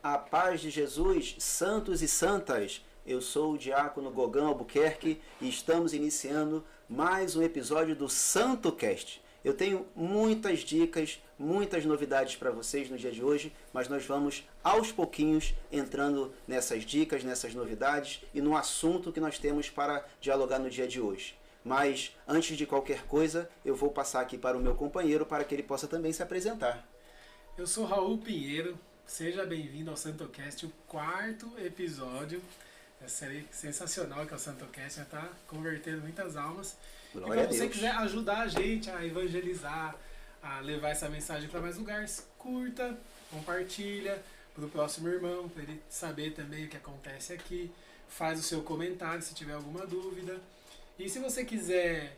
A paz de Jesus, santos e santas. Eu sou o diácono Gogão Albuquerque e estamos iniciando mais um episódio do SantoCast. Eu tenho muitas dicas, muitas novidades para vocês no dia de hoje, mas nós vamos aos pouquinhos entrando nessas dicas, nessas novidades e no assunto que nós temos para dialogar no dia de hoje. Mas antes de qualquer coisa, eu vou passar aqui para o meu companheiro para que ele possa também se apresentar. Eu sou Raul Pinheiro. Seja bem-vindo ao SantoCast, o 4º episódio. Essa série sensacional que é o SantoCast, já está convertendo muitas almas. Glória e se você a Deus. quiser ajudar a gente a evangelizar, a levar essa mensagem para mais lugares, curta, compartilha para o próximo irmão, para ele saber também o que acontece aqui. Faz o seu comentário se tiver alguma dúvida. E se você quiser,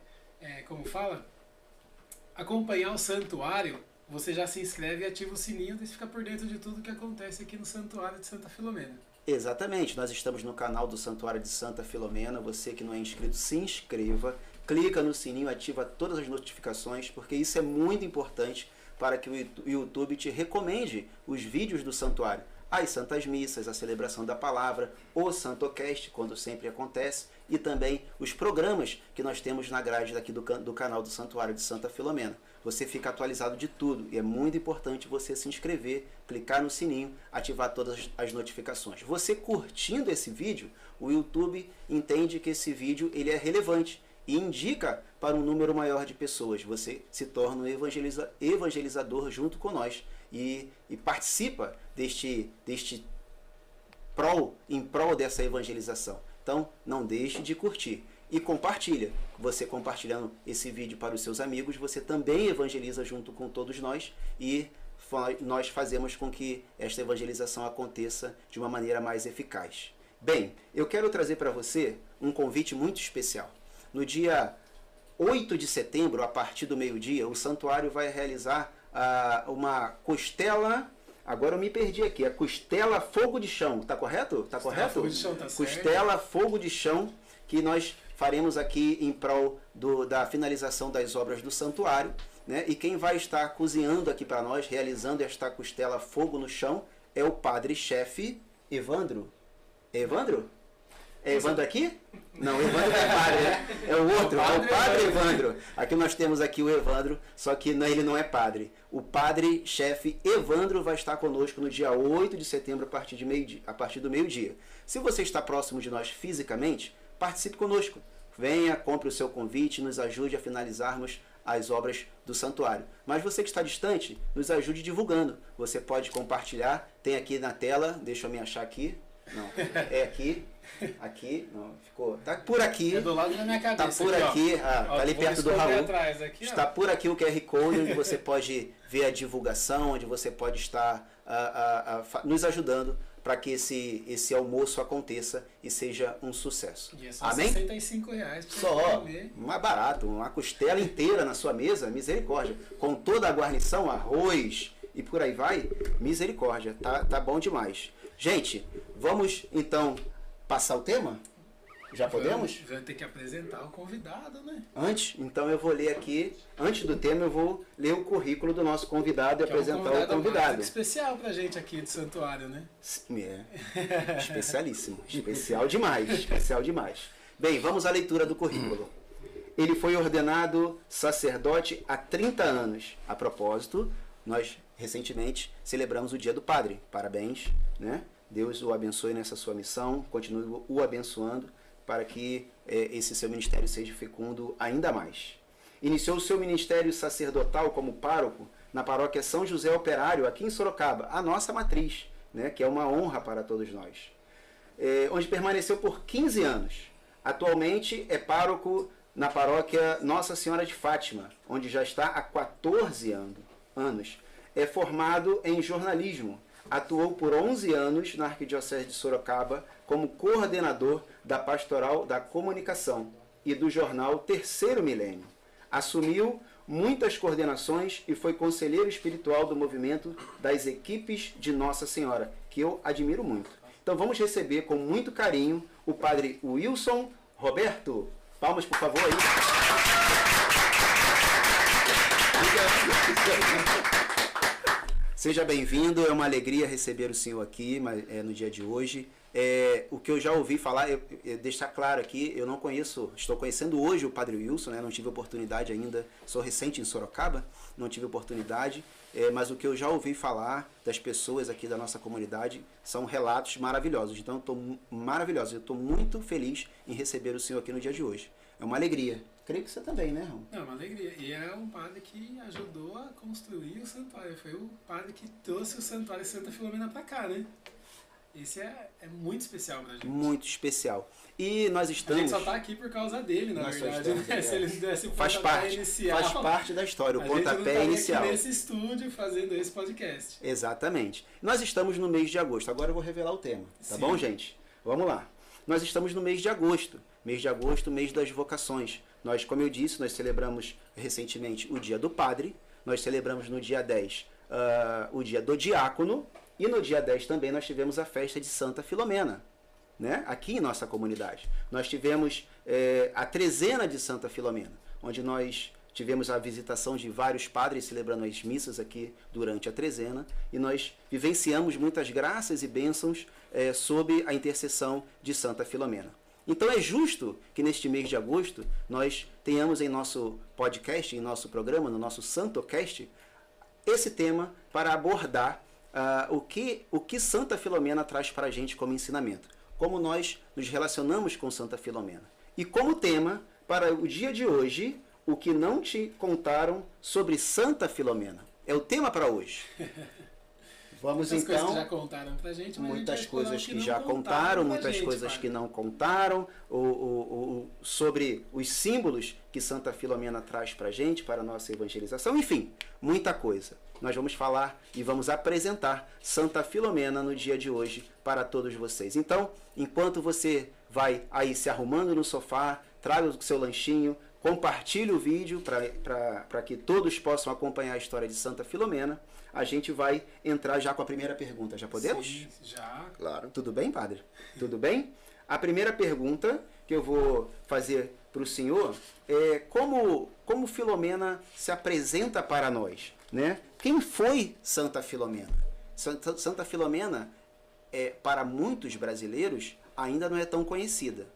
acompanhar o santuário, você já se inscreve e ativa o sininho e fica por dentro de tudo que acontece aqui no Santuário de Santa Filomena. Exatamente, nós estamos no canal do Santuário de Santa Filomena. Você que não é inscrito, se inscreva, clica no sininho, ativa todas as notificações, porque isso é muito importante para que o YouTube te recomende os vídeos do santuário. As Santas Missas, a celebração da palavra, o SantoCast, quando sempre acontece, e também os programas que nós temos na grade daqui do canal do Santuário de Santa Filomena. Você fica atualizado de tudo e é muito importante você se inscrever, clicar no sininho, ativar todas as notificações. Você curtindo esse vídeo, o YouTube entende que esse vídeo ele é relevante e indica para um número maior de pessoas. Você se torna um evangelizador junto com nós e participa em prol dessa evangelização. Então, não deixe de curtir e compartilha. Você compartilhando esse vídeo para os seus amigos, você também evangeliza junto com todos nós e nós fazemos com que esta evangelização aconteça de uma maneira mais eficaz. Bem, eu quero trazer para você um convite muito especial. No dia 8 de setembro, a partir do meio-dia, o santuário vai realizar uma costela. Agora eu me perdi aqui. A costela fogo de chão. Tá correto? Tá correto? Fogo de chão, tá certo. Costela fogo de chão, que nós faremos aqui em prol da finalização das obras do santuário, né? E quem vai estar cozinhando aqui para nós, realizando esta costela fogo no chão, é o padre-chefe Evandro. É Evandro? É Evandro aqui? Não, Evandro é padre, né? É o outro, é o padre Evandro. Aqui nós temos aqui o Evandro, só que ele não é padre. O padre-chefe Evandro vai estar conosco no dia 8 de setembro a partir do meio-dia. Se você está próximo de nós fisicamente, participe conosco. Venha, compre o seu convite, nos ajude a finalizarmos as obras do santuário. Mas você que está distante, nos ajude divulgando. Você pode compartilhar, tem aqui na tela, deixa eu me achar aqui. Não, é aqui, não, ficou, tá por aqui. É do lado da minha cabeça. Tá por aqui, tá ali perto do Raul. Atrás, aqui, está por aqui o QR Code, onde você pode ver a divulgação, onde você pode estar nos ajudando para que esse almoço aconteça e seja um sucesso. E é só Amém? R$65 Só, mais barato, uma costela inteira na sua mesa, misericórdia. Com toda a guarnição, arroz e por aí vai, misericórdia, tá bom demais. Gente, vamos então passar o tema? Já podemos? Vai ter que apresentar o convidado, né? Então eu vou ler aqui, antes do tema eu vou ler o currículo do nosso convidado e apresentar o convidado. É um especial pra gente aqui do santuário, né? Especialíssimo, especial demais. Bem, vamos à leitura do currículo. Ele foi ordenado sacerdote há 30 anos. A propósito, nós recentemente celebramos o Dia do Padre. Parabéns, né? Deus o abençoe nessa sua missão, continue o abençoando para que esse seu ministério seja fecundo ainda mais. Iniciou o seu ministério sacerdotal como pároco na paróquia São José Operário, aqui em Sorocaba, a nossa matriz, né? Que é uma honra para todos nós. Onde permaneceu por 15 anos. Atualmente é pároco na paróquia Nossa Senhora de Fátima, onde já está há 14 anos. É formado em jornalismo. Atuou por 11 anos na Arquidiocese de Sorocaba como coordenador da Pastoral da Comunicação e do jornal Terceiro Milênio. Assumiu muitas coordenações e foi conselheiro espiritual do movimento das equipes de Nossa Senhora, que eu admiro muito. Então vamos receber com muito carinho o padre Wilson Roberto. Palmas, por favor, aí. Seja bem-vindo, é uma alegria receber o senhor aqui no dia de hoje. O que eu já ouvi falar, deixar claro aqui, eu não conheço, estou conhecendo hoje o Padre Wilson, né? Não tive oportunidade ainda, sou recente em Sorocaba, não tive oportunidade, mas o que eu já ouvi falar das pessoas aqui da nossa comunidade são relatos maravilhosos. Então, eu estou muito feliz em receber o senhor aqui no dia de hoje. É uma alegria. Creio que você também, né, Raul? É uma alegria. E é um padre que ajudou a construir o santuário. Foi o padre que trouxe o santuário de Santa Filomena para cá, né? Esse é muito especial pra gente. Muito especial. E nós estamos... A gente só tá aqui por causa dele, na verdade. Né? Se eles dessem o pontapé inicial... Faz parte da história, o pontapé inicial. Aqui nesse estúdio fazendo esse podcast. Exatamente. Nós estamos no mês de agosto. Agora eu vou revelar o tema. Tá bom, gente? Vamos lá. Nós estamos no mês de agosto. Mês de agosto, mês das vocações. Nós, como eu disse, nós celebramos recentemente o Dia do Padre. Nós celebramos no dia 10 o Dia do Diácono. E no dia 10 também nós tivemos a festa de Santa Filomena, né? Aqui em nossa comunidade. Nós tivemos a trezena de Santa Filomena, onde nós tivemos a visitação de vários padres celebrando as missas aqui durante a trezena. E nós vivenciamos muitas graças e bênçãos sob a intercessão de Santa Filomena. Então é justo que neste mês de agosto nós tenhamos em nosso podcast, em nosso programa, no nosso SantoCast, esse tema para abordar o que Santa Filomena traz para a gente como ensinamento. Como nós nos relacionamos com Santa Filomena. E como tema, para o dia de hoje, o que não te contaram sobre Santa Filomena. É o tema para hoje. Vamos muitas então... coisas que já contaram pra gente, mas muitas coisas que já contaram, muitas coisas que não contaram, sobre os símbolos que Santa Filomena traz pra gente, para a nossa evangelização, enfim, muita coisa. Nós vamos falar e vamos apresentar Santa Filomena no dia de hoje para todos vocês. Então, enquanto você vai aí se arrumando no sofá, traga o seu lanchinho, compartilhe o vídeo para que todos possam acompanhar a história de Santa Filomena. A gente vai entrar já com a primeira pergunta. Já podemos? Sim, já. Claro. Tudo bem, padre? Tudo bem? A primeira pergunta que eu vou fazer para o senhor é como Filomena se apresenta para nós, né? Quem foi Santa Filomena? Santa Filomena, para muitos brasileiros, ainda não é tão conhecida.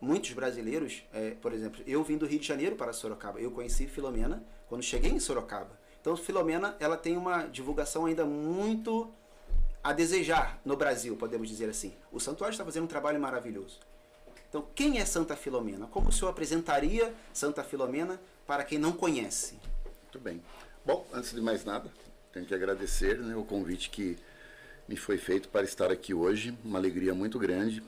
Muitos brasileiros, por exemplo, eu vim do Rio de Janeiro para Sorocaba. Eu conheci Filomena quando cheguei em Sorocaba. Então, Filomena, ela tem uma divulgação ainda muito a desejar no Brasil, podemos dizer assim. O santuário está fazendo um trabalho maravilhoso. Então, quem é Santa Filomena? Como o senhor apresentaria Santa Filomena para quem não conhece? Muito bem. Bom, antes de mais nada, tenho que agradecer, né, o convite que me foi feito para estar aqui hoje. Uma alegria muito grande.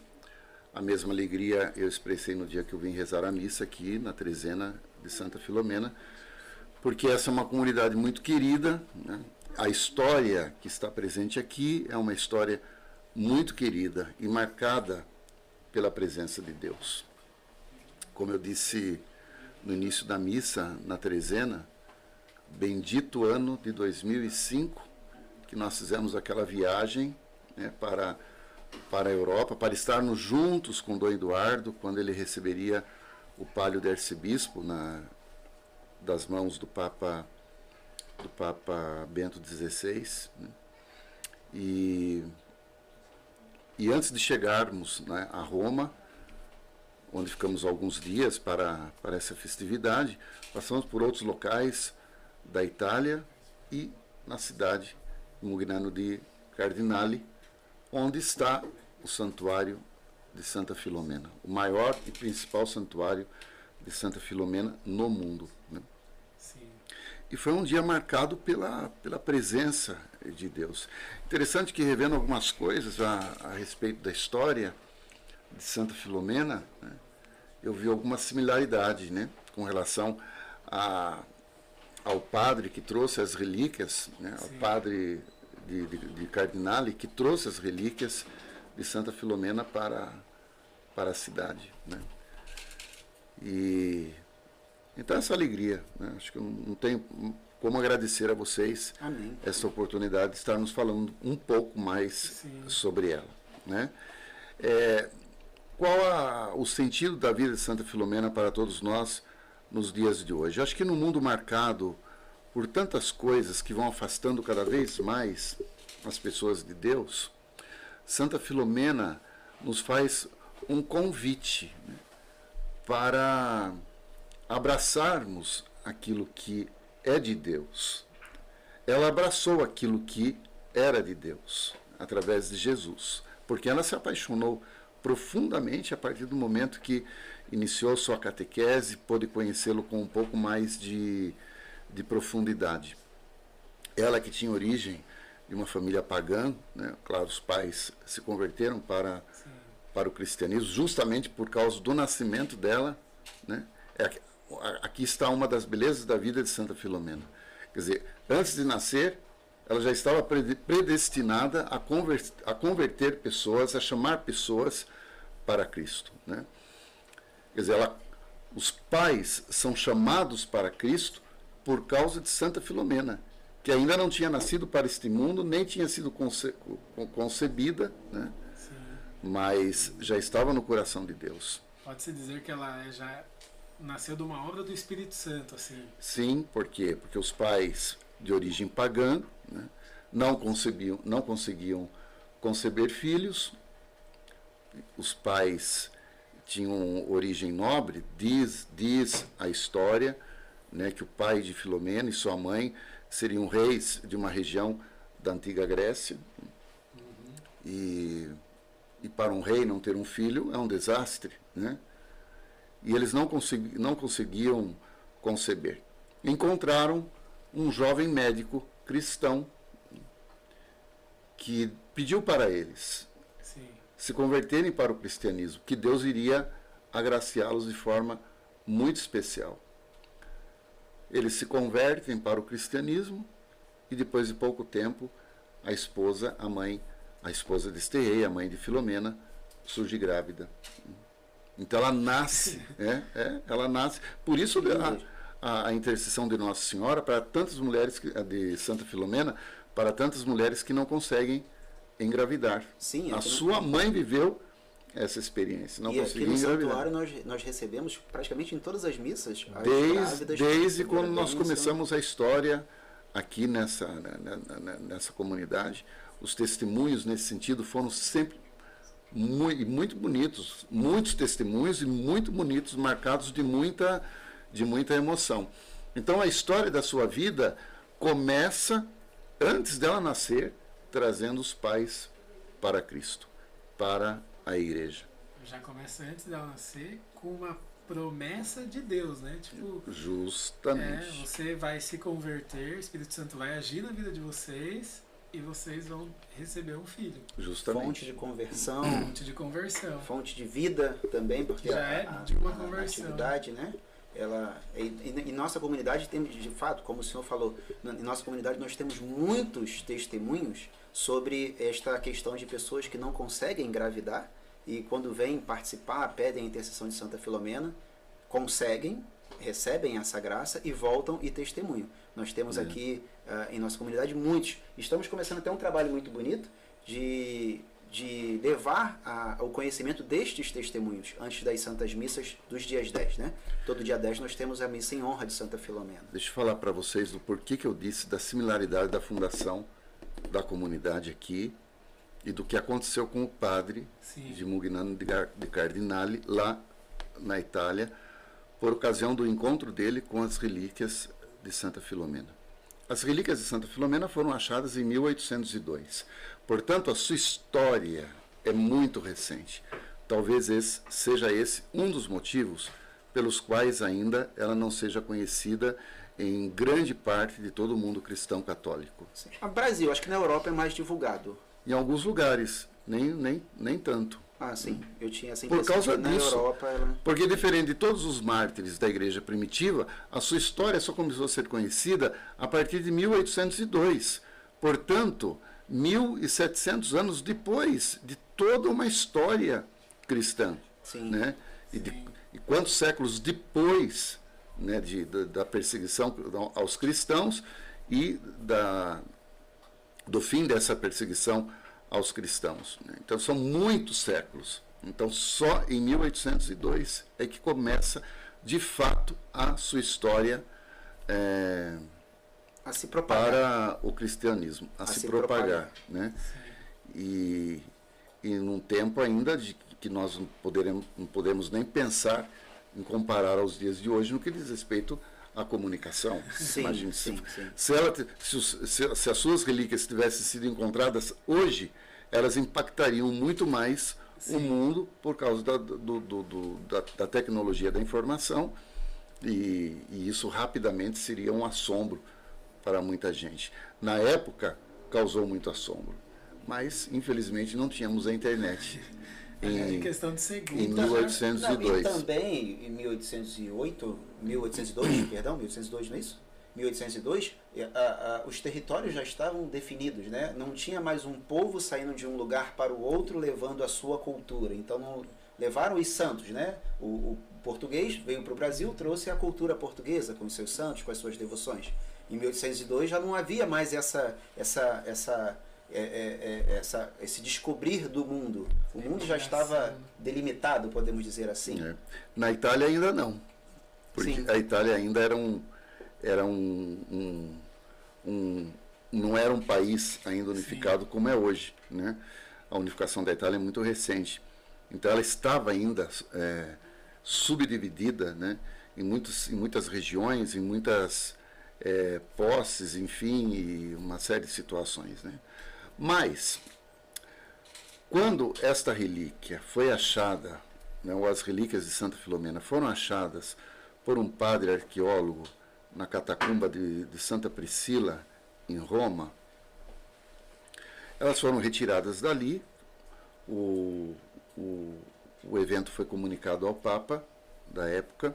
A mesma alegria eu expressei no dia que eu vim rezar a missa aqui na trezena de Santa Filomena, porque essa é uma comunidade muito querida, né? A história que está presente aqui é uma história muito querida e marcada pela presença de Deus. Como eu disse no início da missa, na trezena, bendito ano de 2005, que nós fizemos aquela viagem, né, para a Europa, para estarmos juntos com Dom Eduardo, quando ele receberia o palio de arcebispo das mãos do Papa Bento XVI. Né? E antes de chegarmos, né, a Roma, onde ficamos alguns dias para essa festividade, passamos por outros locais da Itália e na cidade de Mugnano di Cardinale, onde está o santuário de Santa Filomena, o maior e principal santuário de Santa Filomena no mundo. Né? Sim. E foi um dia marcado pela presença de Deus. Interessante que, revendo algumas coisas a respeito da história de Santa Filomena, né, eu vi alguma similaridade, né, com relação ao padre que trouxe as relíquias, né, ao padre de Cardinale, que trouxe as relíquias de Santa Filomena para a cidade. Né. E então essa alegria, né? Acho que eu não tenho como agradecer a vocês. Amém. Essa oportunidade de estarmos falando um pouco mais sobre ela. Né? Qual o sentido da vida de Santa Filomena para todos nós nos dias de hoje? Acho que no mundo marcado por tantas coisas que vão afastando cada vez mais as pessoas de Deus, Santa Filomena nos faz um convite, né, para abraçarmos aquilo que é de Deus. Ela abraçou aquilo que era de Deus, através de Jesus, porque ela se apaixonou profundamente a partir do momento que iniciou sua catequese, pôde conhecê-lo com um pouco mais de profundidade. Ela que tinha origem de uma família pagã, né? Claro, os pais se converteram para o cristianismo justamente por causa do nascimento dela, né? Aqui está uma das belezas da vida de Santa Filomena. Quer dizer, antes de nascer, ela já estava predestinada a converter pessoas, a chamar pessoas para Cristo, né? Quer dizer, os pais são chamados para Cristo por causa de Santa Filomena, que ainda não tinha nascido para este mundo, nem tinha sido concebida, né? Sim. Mas já estava no coração de Deus. Pode-se dizer que ela já nasceu de uma obra do Espírito Santo, assim. Sim, por quê? Porque os pais de origem pagã, né, não conseguiam conceber filhos. Os pais tinham origem nobre, diz a história, né, que o pai de Filomena e sua mãe seriam reis de uma região da antiga Grécia. E para um rei não ter um filho é um desastre, né? E eles não conseguiam conceber. Encontraram um jovem médico cristão que pediu para eles se converterem para o cristianismo, que Deus iria agraciá-los de forma muito especial. Eles se convertem para o cristianismo e depois de pouco tempo a esposa deste rei, a mãe de Filomena, surge grávida. Então ela nasce, ela nasce. Por isso a intercessão de Nossa Senhora para tantas mulheres, de Santa Filomena, para tantas mulheres que não conseguem engravidar. Sim, a sua mãe viveu essa experiência, não conseguia engravidar. E aqui no santuário nós recebemos praticamente em todas as missas as grávidas. Desde quando nós começamos a história aqui nessa comunidade, os testemunhos nesse sentido foram sempre muito bonitos, muitos testemunhos e muito bonitos, marcados de muita emoção. Então a história da sua vida começa antes dela nascer, trazendo os pais para Cristo, para a igreja. Já começa antes dela nascer com uma promessa de Deus, né? Tipo, justamente. Você vai se converter, o Espírito Santo vai agir na vida de vocês e vocês vão receber um filho. Justamente. Fonte de conversão. Fonte de conversão. Fonte de vida também, porque já é de uma conversão. Atividade, né? Em nossa comunidade temos, de fato, como o senhor falou, em nossa comunidade nós temos muitos testemunhos sobre esta questão de pessoas que não conseguem engravidar e quando vêm participar, pedem a intercessão de Santa Filomena, conseguem, recebem essa graça e voltam e testemunham. Nós temos aqui em nossa comunidade muitos. Estamos começando até um trabalho muito bonito de levar ao conhecimento destes testemunhos antes das Santas Missas dos dias 10, né? Todo dia 10 nós temos a missa em honra de Santa Filomena. Deixa eu falar para vocês do porquê que eu disse da similaridade da fundação da comunidade aqui e do que aconteceu com o padre de Mugnano de Cardinale lá na Itália, por ocasião do encontro dele com as relíquias de Santa Filomena. As relíquias de Santa Filomena foram achadas em 1802. Portanto, a sua história é muito recente. Talvez seja esse um dos motivos pelos quais ainda ela não seja conhecida em grande parte de todo o mundo cristão católico. No Brasil, acho que na Europa é mais divulgado. Em alguns lugares, nem tanto. Ah, sim. Eu tinha essa impressão. Por causa que disso, na Europa porque diferente de todos os mártires da igreja primitiva, a sua história só começou a ser conhecida a partir de 1802. Portanto, 1.700 anos depois de toda uma história cristã. Sim. Né? E quantos séculos depois, né, da perseguição aos cristãos e do fim dessa perseguição aos cristãos. Então são muitos séculos. Então só em 1802 é que começa de fato a sua história a se propagar, para o cristianismo, a se propagar, né? E num tempo ainda de que nós não podemos nem pensar em comparar aos dias de hoje no que diz respeito à comunicação. Sim, imagine, sim. se as suas relíquias tivessem sido encontradas hoje, elas impactariam muito mais o mundo por causa da tecnologia da informação, e isso rapidamente seria um assombro para muita gente. Na época, causou muito assombro, mas infelizmente não tínhamos a internet. Em questão de segundos. Em 1802. Não, e também em 1802, perdão, 1802, não é isso? 1802, os territórios já estavam definidos, né? Não tinha mais um povo saindo de um lugar para o outro levando a sua cultura. Então não levaram os santos, né? O português veio para o Brasil, trouxe a cultura portuguesa com os seus santos, com as suas devoções. Em 1802 já não havia mais esse descobrir do mundo. O mundo já estava delimitado, podemos dizer assim. É. Na Itália ainda não. Porque Sim. a Itália ainda não era um país ainda unificado como é hoje, né? A unificação da Itália é muito recente. Então ela estava ainda subdividida, né? Em muitas regiões, em muitas posses, enfim, e uma série de situações, né? Mas, quando esta relíquia foi achada, né, ou as relíquias de Santa Filomena foram achadas por um padre arqueólogo na catacumba de Santa Priscila, em Roma, elas foram retiradas dali, o evento foi comunicado ao Papa da época,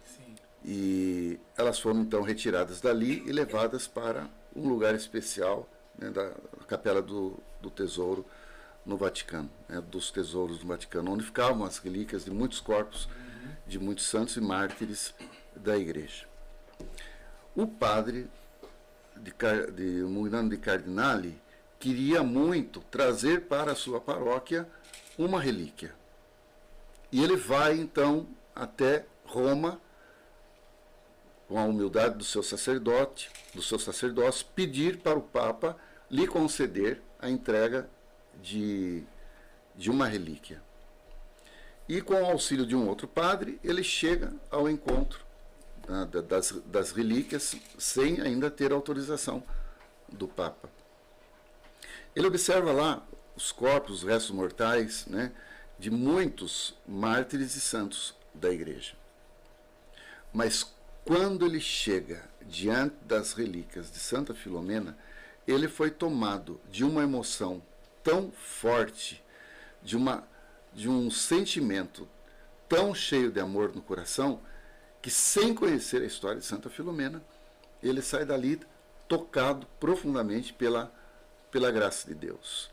Sim. e elas foram então retiradas dali e levadas para um lugar especial, né, da Capela do Tesouro no Vaticano, né, dos tesouros do Vaticano, onde ficavam as relíquias de muitos corpos, de muitos santos e mártires da Igreja. O padre de Murano de Cardinale queria muito trazer para a sua paróquia uma relíquia. E ele vai então até Roma, com a humildade do seu sacerdócio, pedir para o Papa lhe conceder a entrega de uma relíquia. E com o auxílio de um outro padre, ele chega ao encontro, né, das relíquias, sem ainda ter autorização do Papa. Ele observa lá os corpos, os restos mortais, né, de muitos mártires e santos da Igreja. Mas quando ele chega diante das relíquias de Santa Filomena, ele foi tomado de uma emoção tão forte, de um sentimento tão cheio de amor no coração, que, sem conhecer a história de Santa Filomena, ele sai dali tocado profundamente pela graça de Deus.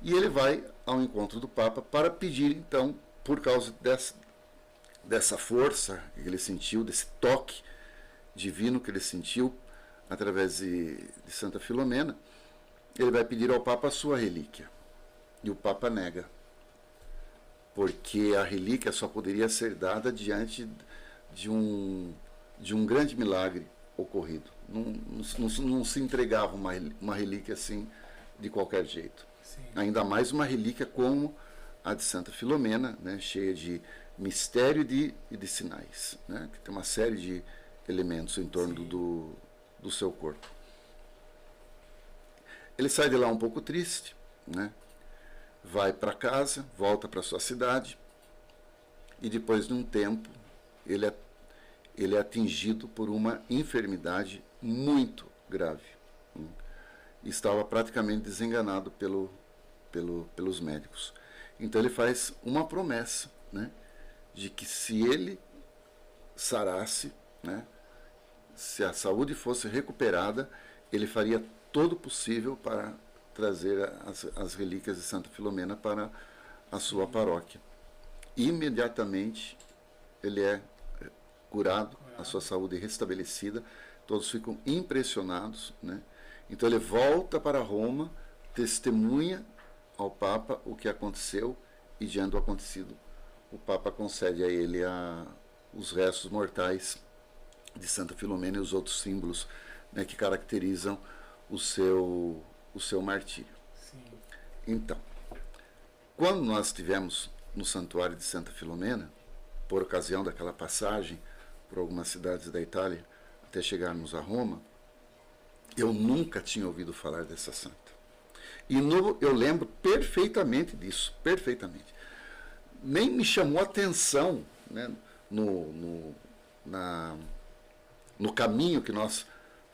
E ele vai ao encontro do Papa para pedir, então, por causa dessa força que ele sentiu, desse toque divino que ele sentiu através de Santa Filomena, ele vai pedir ao Papa a sua relíquia. E o Papa nega, porque a relíquia só poderia ser dada diante de um grande milagre ocorrido. Não se entregava uma relíquia assim de qualquer jeito. Sim. Ainda mais uma relíquia como a de Santa Filomena, né, cheia de mistério e de sinais, né, que tem uma série de elementos em torno do seu corpo. Ele sai de lá um pouco triste, né, vai para casa, volta para sua cidade, e depois de um tempo ele é atingido por uma enfermidade muito grave. Estava praticamente desenganado pelos médicos. Então ele faz uma promessa, né, de que se ele sarasse, né, se a saúde fosse recuperada, ele faria todo o possível para trazer as relíquias de Santa Filomena para a sua paróquia. Imediatamente ele é curado, a sua saúde é restabelecida, todos ficam impressionados, né? Então ele volta para Roma, testemunha ao Papa o que aconteceu, e diante do acontecido, o Papa concede a ele os restos mortais de Santa Filomena e os outros símbolos, né, que caracterizam o seu martírio. Sim. Então, quando nós estivemos no Santuário de Santa Filomena, por ocasião daquela passagem por algumas cidades da Itália, até chegarmos a Roma, eu nunca tinha ouvido falar dessa santa. E eu lembro perfeitamente disso, perfeitamente. Nem me chamou atenção, né, no caminho que nós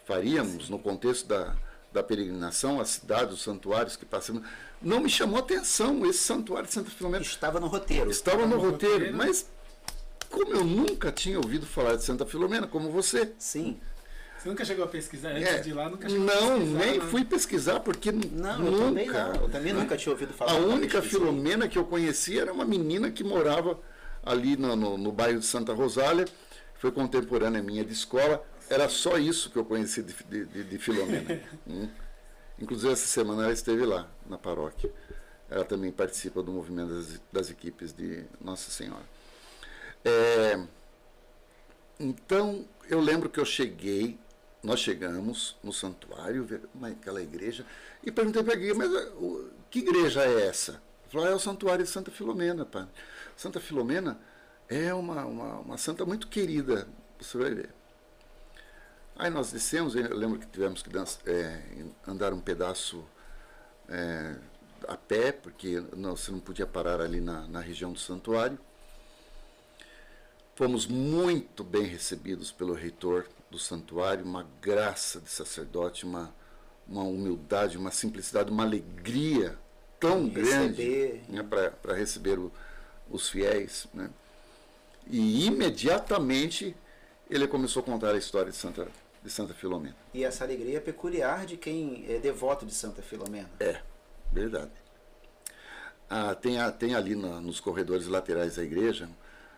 faríamos, no contexto da peregrinação, a cidade, os santuários que passamos. Não me chamou atenção esse santuário de Santa Filomena. Estava no roteiro. Estava no roteiro, mas como eu nunca tinha ouvido falar de Santa Filomena, como você. Sim. Você nunca chegou a pesquisar antes de ir lá? Nunca chegou a Não, pesquisar, nem né? fui pesquisar, porque Não, nunca. eu também não. Eu também nunca tinha ouvido falar. A nunca única pesquisei. Filomena que eu conhecia era uma menina que morava ali no bairro de Santa Rosália, foi contemporânea minha de escola. Era só isso que eu conhecia de Filomena. Inclusive, essa semana ela esteve lá, na paróquia. Ela também participa do movimento das equipes de Nossa Senhora. Então, eu lembro que nós chegamos no santuário, aquela igreja, e perguntei para a guia, mas que igreja é essa? Ela falou, é o Santuário de Santa Filomena, padre. Santa Filomena é uma santa muito querida, você vai ver. Aí nós descemos, eu lembro que tivemos que andar um pedaço a pé, porque você não podia parar ali na região do santuário. Fomos muito bem recebidos pelo reitor do santuário, uma graça de sacerdote, uma humildade, uma simplicidade, uma alegria tão grande, né, para receber os fiéis, né? E imediatamente ele começou a contar a história de Santa Filomena. E essa alegria é peculiar de quem é devoto de Santa Filomena. É, verdade. Tem ali nos corredores laterais da igreja,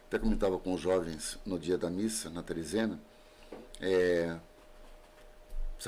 até comentava com os jovens no dia da missa, na Teresena, precisa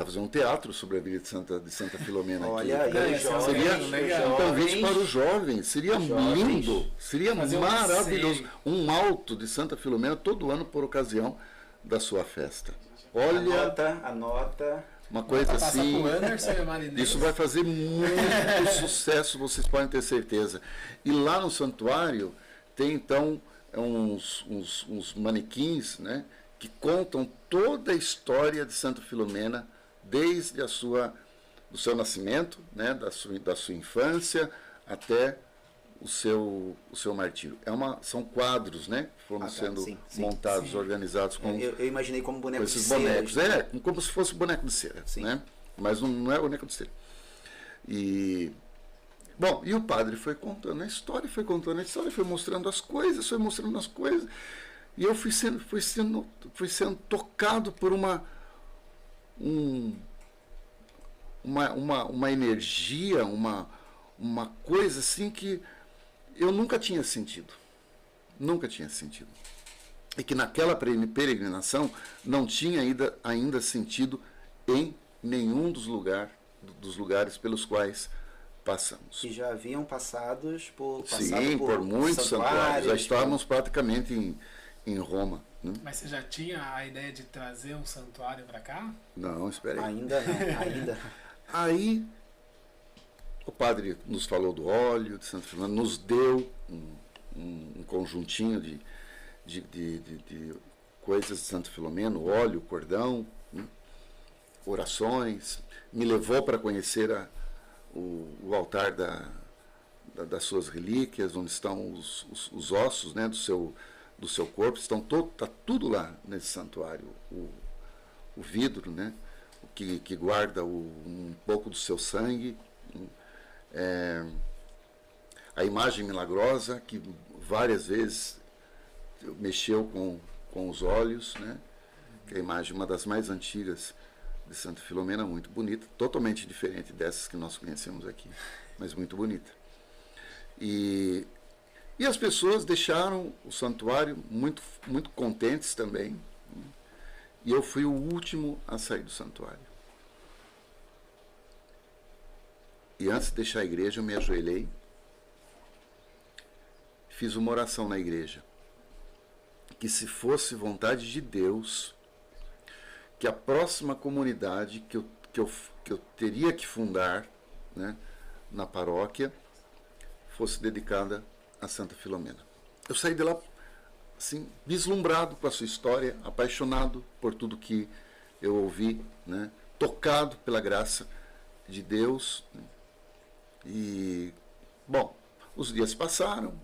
fazer um teatro sobre a vida de Santa Filomena. Olha aqui. aí, Seria um convite para os jovens, seria lindo, seria Fazer um maravilhoso. passeio. Um alto de Santa Filomena todo ano por ocasião da sua festa. Olha, Anota. uma coisa Passa assim, pro Anderson e a Marinês. isso vai fazer muito sucesso, vocês podem ter certeza. E lá no santuário tem então uns manequins, né, que contam toda a história de Santa Filomena, desde do seu nascimento, né, da sua infância até o seu martírio. São quadros, né, que foram sendo montados, organizados com eu imaginei como boneco esses de cera. bonecos, como se fosse boneco de cera, né? Mas não é boneco de cera. E o padre foi contando a história, foi mostrando as coisas, e eu fui sendo tocado por uma energia, uma coisa assim que eu nunca tinha sentido. E que naquela peregrinação não tinha ainda sentido em nenhum dos lugares pelos quais passamos. Que já haviam passado por muitos santuários. Já estávamos praticamente em Roma. Né? Mas você já tinha a ideia de trazer um santuário para cá? Não, espera aí. Ainda não. Aí o padre nos falou do óleo de Santa Filomena, nos deu um conjuntinho de coisas de Santa Filomena, o óleo, o cordão, né? Orações, me levou para conhecer o altar das suas relíquias, onde estão os ossos, né, do seu corpo, está tudo lá nesse santuário, o vidro, né, que guarda um pouco do seu sangue, a imagem milagrosa que várias vezes mexeu com os olhos, né, que é a imagem, uma das mais antigas de Santa Filomena, muito bonita, totalmente diferente dessas que nós conhecemos aqui, mas muito bonita. E as pessoas deixaram o santuário muito, muito contentes também, né? E eu fui o último a sair do santuário. E antes de deixar a igreja, eu me ajoelhei, fiz uma oração na igreja, que se fosse vontade de Deus, que a próxima comunidade que eu teria que fundar, né, na paróquia fosse dedicada a Santa Filomena. Eu saí de lá assim, vislumbrado com a sua história, apaixonado por tudo que eu ouvi, né, tocado pela graça de Deus. E, bom, os dias passaram,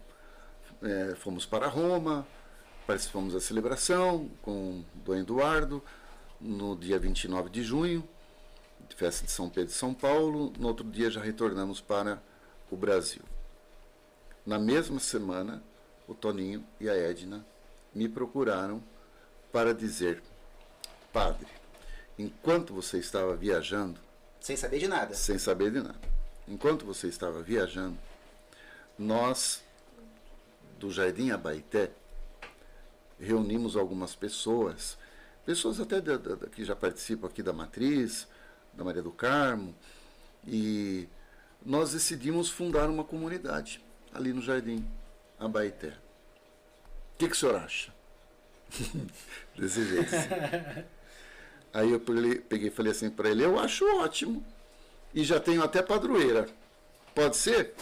fomos para Roma, participamos da celebração com Dom Eduardo, no dia 29 de junho, festa de São Pedro e São Paulo. No outro dia já retornamos para o Brasil. Na mesma semana, o Toninho e a Edna me procuraram para dizer: padre, enquanto você estava viajando... Sem saber de nada. Sem saber de nada. Enquanto você estava viajando, nós, do Jardim Abaeté, reunimos algumas pessoas até que já participam aqui da Matriz, da Maria do Carmo, e nós decidimos fundar uma comunidade ali no Jardim Abaeté. O que o senhor acha? Desse jeito. Aí eu peguei e falei assim para ele: eu acho ótimo, e já tenho até padroeira. Pode ser?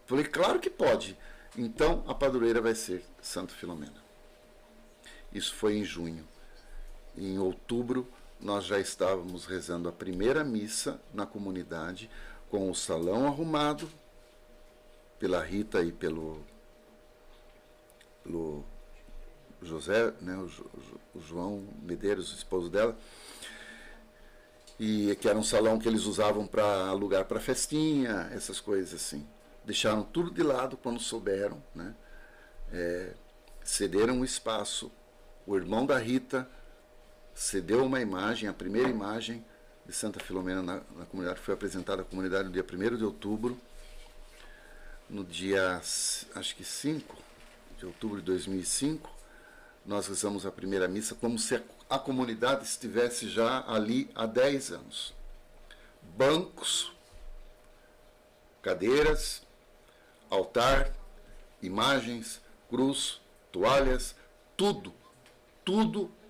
Falei: claro que pode. Então a padroeira vai ser Santa Filomena. Isso foi em junho. Em outubro, nós já estávamos rezando a primeira missa na comunidade, com o salão arrumado pela Rita e pelo José, né, o João Medeiros, o esposo dela, e que era um salão que eles usavam para alugar para festinha, essas coisas assim. Deixaram tudo de lado quando souberam, né? Cederam o espaço. O irmão da Rita cedeu uma imagem, a primeira imagem de Santa Filomena na comunidade, foi apresentada à comunidade no dia 1º de outubro. No dia, acho que 5 de outubro de 2005, nós rezamos a primeira missa como se a comunidade estivesse já ali há 10 anos. Bancos, cadeiras, altar, imagens, cruz, toalhas, tudo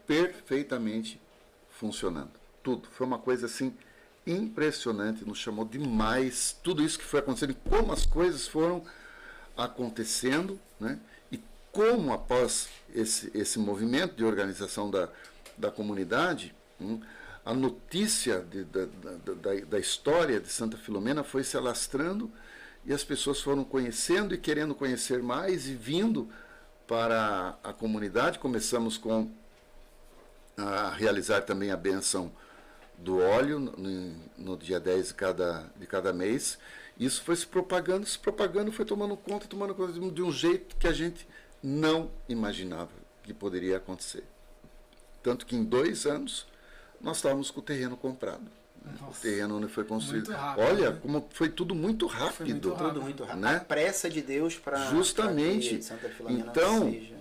perfeitamente funcionando. Tudo. Foi uma coisa assim impressionante, nos chamou demais tudo isso que foi acontecendo e como as coisas foram acontecendo, né? E como após esse movimento de organização da comunidade, a notícia da história de Santa Filomena foi se alastrando e as pessoas foram conhecendo e querendo conhecer mais e vindo para a comunidade. Começamos a realizar também a bênção do óleo no dia 10 de cada mês. Isso foi se propagando, foi tomando conta de um jeito que a gente não imaginava que poderia acontecer. Tanto que em 2 anos nós estávamos com o terreno comprado. Nossa, o terreno onde foi construído. Rápido, olha, né? como foi tudo muito rápido. Tudo muito rápido. Né? A pressa de Deus para justamente. que Santa Filomena Então, seja...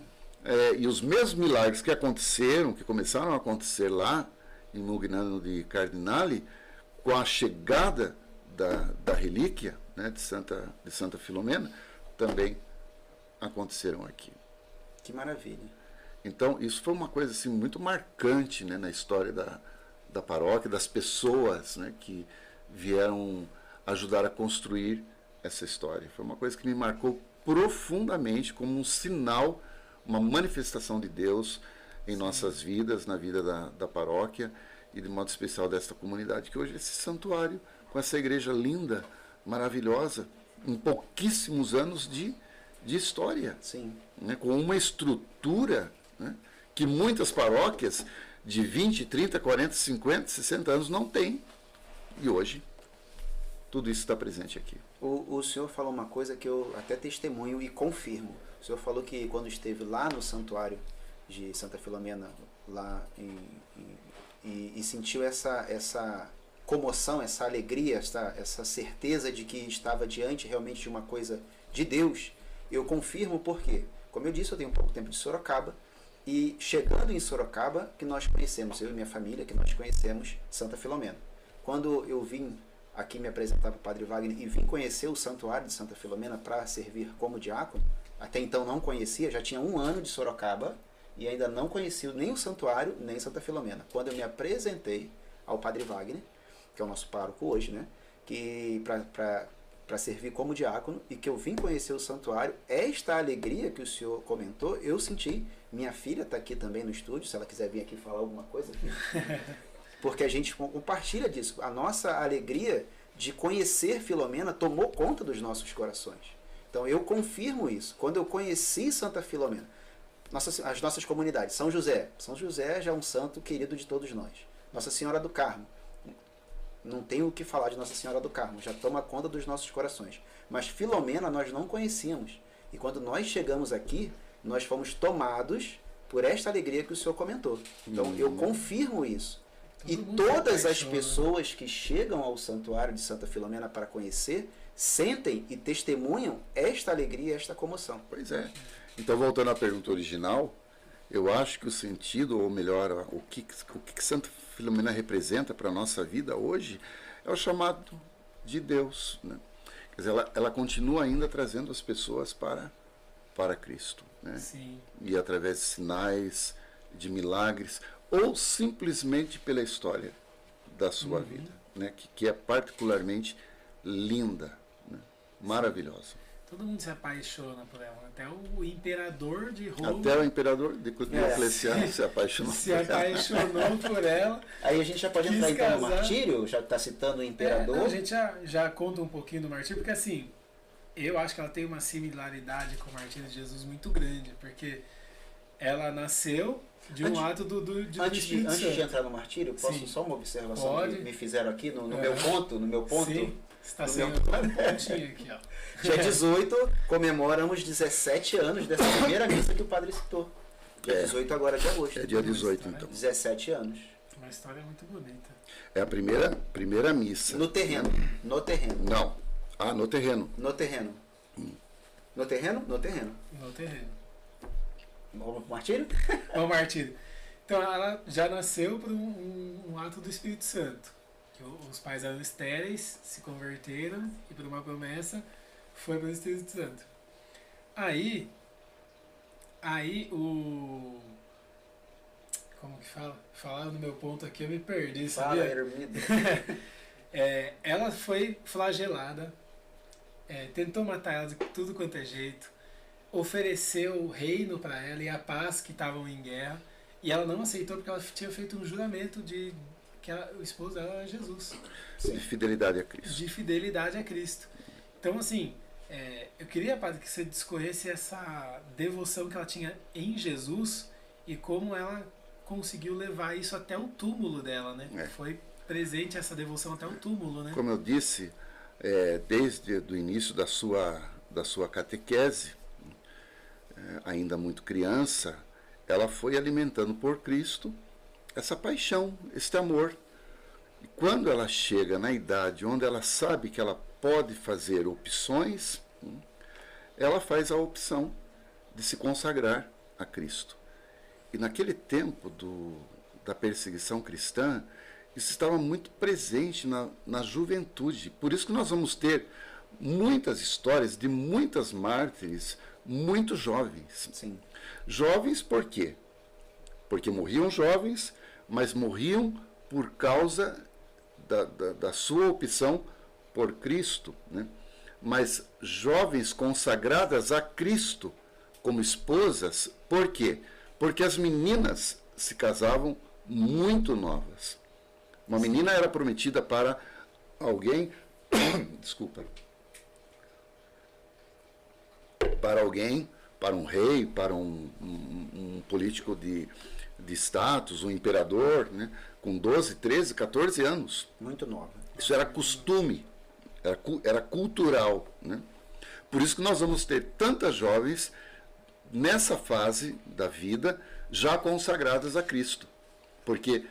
e os mesmos milagres que aconteceram, que começaram a acontecer lá em Mugnano di Cardinale, com a chegada da relíquia, né, de Santa Filomena, também aconteceram aqui. Que maravilha. Então, isso foi uma coisa assim, muito marcante, né, na história da paróquia, das pessoas, né, que vieram ajudar a construir essa história. Foi uma coisa que me marcou profundamente como um sinal, uma manifestação de Deus em nossas vidas, na vida da paróquia e de modo especial desta comunidade, que hoje é esse santuário, com essa igreja linda, maravilhosa, em pouquíssimos anos de história. Sim. Né, com uma estrutura, né, que muitas paróquias de 20, 30, 40, 50, 60 anos não têm. E hoje, tudo isso está presente aqui. O senhor falou uma coisa que eu até testemunho e confirmo. O senhor falou que quando esteve lá no santuário de Santa Filomena, lá e sentiu essa comoção, essa alegria, essa certeza de que estava diante realmente de uma coisa de Deus, eu confirmo porque, como eu disse, eu tenho pouco tempo de Sorocaba, e chegando em Sorocaba, que nós conhecemos, eu e minha família, que nós conhecemos Santa Filomena. Quando eu vim aqui me apresentar para o Padre Wagner e vim conhecer o santuário de Santa Filomena para servir como diácono, até então não conhecia, já tinha 1 ano de Sorocaba, e ainda não conheci nem o santuário, nem Santa Filomena. Quando eu me apresentei ao Padre Wagner, que é o nosso pároco hoje, né? Que para servir como diácono, e que eu vim conhecer o santuário, esta alegria que o senhor comentou, eu senti. Minha filha está aqui também no estúdio, se ela quiser vir aqui falar alguma coisa aqui. Porque a gente compartilha disso. A nossa alegria de conhecer Filomena tomou conta dos nossos corações. Então eu confirmo isso. Quando eu conheci Santa Filomena, as nossas comunidades, São José já é um santo querido de todos nós. Nossa Senhora do Carmo, não tenho o que falar de Nossa Senhora do Carmo, já toma conta dos nossos corações. Mas Filomena nós não conhecíamos. E quando nós chegamos aqui, nós fomos tomados por esta alegria que o senhor comentou. Então eu confirmo isso. E todas as pessoas que chegam ao santuário de Santa Filomena para conhecer, sentem e testemunham esta alegria, esta comoção. Pois é. Então, voltando à pergunta original, eu acho que o sentido, ou melhor, o que Santa Filomena representa para a nossa vida hoje, é o chamado de Deus, né? Quer dizer, ela continua ainda trazendo as pessoas para Cristo, né? Sim. E através de sinais, de milagres, ou simplesmente pela história da sua vida, né? Que é particularmente linda, né? Maravilhosa. Todo mundo se apaixona por ela, até o imperador de Roma. Até o imperador Diocleciano se apaixonou por ela. Aí a gente já pode entrar então no martírio, já está citando o imperador. Não, a gente já conta um pouquinho do martírio, porque assim, eu acho que ela tem uma similaridade com o martírio de Jesus muito grande, porque ela nasceu de um ato do Antes Espírito Santo. de entrar no martírio, posso só uma observação Pode. que me fizeram aqui no meu ponto? Sim, está sendo todo um pontinho aqui, ó. Dia 18, comemoramos 17 anos dessa primeira missa que o padre citou. Dia 18 agora de agosto. É dia 18, então. 17 anos. Uma história muito bonita. É a primeira missa. No terreno. No terreno. Não. Ah, no terreno. No terreno. No terreno? No terreno. No terreno. Vamos pro martírio? Vamos martírio. Então ela já nasceu por um ato do Espírito Santo. Que os pais eram estéreis, se converteram e por uma promessa foi para o Espírito Santo. Aí o... Como que fala? Falando no meu ponto aqui eu me perdi, sabia? Fala, Hermida. Ela foi flagelada, tentou matar ela de tudo quanto é jeito, ofereceu o reino para ela e a paz que estavam em guerra, e ela não aceitou porque ela tinha feito um juramento de que o esposo dela era Jesus. De fidelidade a Cristo. De fidelidade a Cristo. Então, assim, eu queria, padre, que você discorresse essa devoção que ela tinha em Jesus e como ela conseguiu levar isso até o túmulo dela, né? Foi presente essa devoção até o túmulo, né? Como eu disse, desde o início da sua catequese, ainda muito criança, ela foi alimentando por Cristo essa paixão, este amor. E quando ela chega na idade onde ela sabe que ela pode fazer opções, ela faz a opção de se consagrar a Cristo. E naquele tempo da perseguição cristã, isso estava muito presente na juventude. Por isso que nós vamos ter muitas histórias de muitas mártires muito jovens. Sim. Jovens por quê? Porque morriam jovens, mas morriam por causa da sua opção por Cristo, né? Mas jovens consagradas a Cristo como esposas, por quê? Porque as meninas se casavam muito novas. Uma menina era prometida para alguém, desculpa, para alguém, para um rei, para um político de status, um imperador, né, com 12, 13, 14 anos. Muito nova. Isso era costume, era cultural, né? Por isso que nós vamos ter tantas jovens nessa fase da vida já consagradas a Cristo. Porque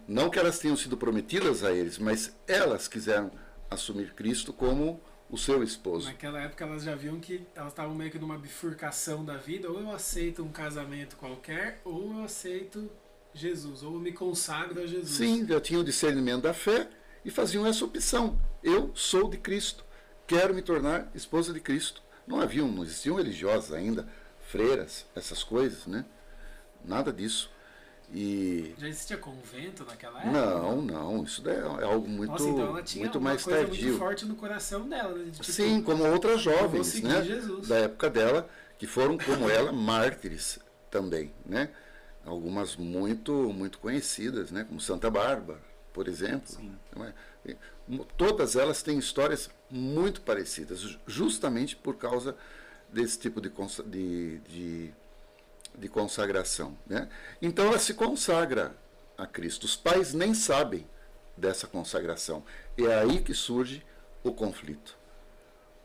não que elas tenham sido prometidas a eles, mas elas quiseram assumir Cristo como o seu esposo. Naquela época elas já viam que elas estavam meio que numa bifurcação da vida, ou eu aceito um casamento qualquer, ou eu aceito Jesus, ou eu me consagro a Jesus. Sim, já tinham o discernimento da fé e faziam essa opção. Eu sou de Cristo, quero me tornar esposa de Cristo. Não existiam religiosas ainda, freiras, essas coisas, né? nada disso. E Já existia convento naquela época? não, isso daí é algo muito, Nossa, então ela tinha muito uma mais coisa tardio. muito forte no coração dela, né? Tipo, Sim, como outras vou jovens, seguir né, Jesus. da época dela, que foram como ela mártires também, né? Algumas muito conhecidas, né, como Santa Bárbara, por exemplo. Sim. Não é? Todas elas têm histórias muito parecidas, justamente por causa desse tipo de consagração, né? Então ela se consagra a Cristo. Os pais nem sabem dessa consagração. É aí que surge o conflito.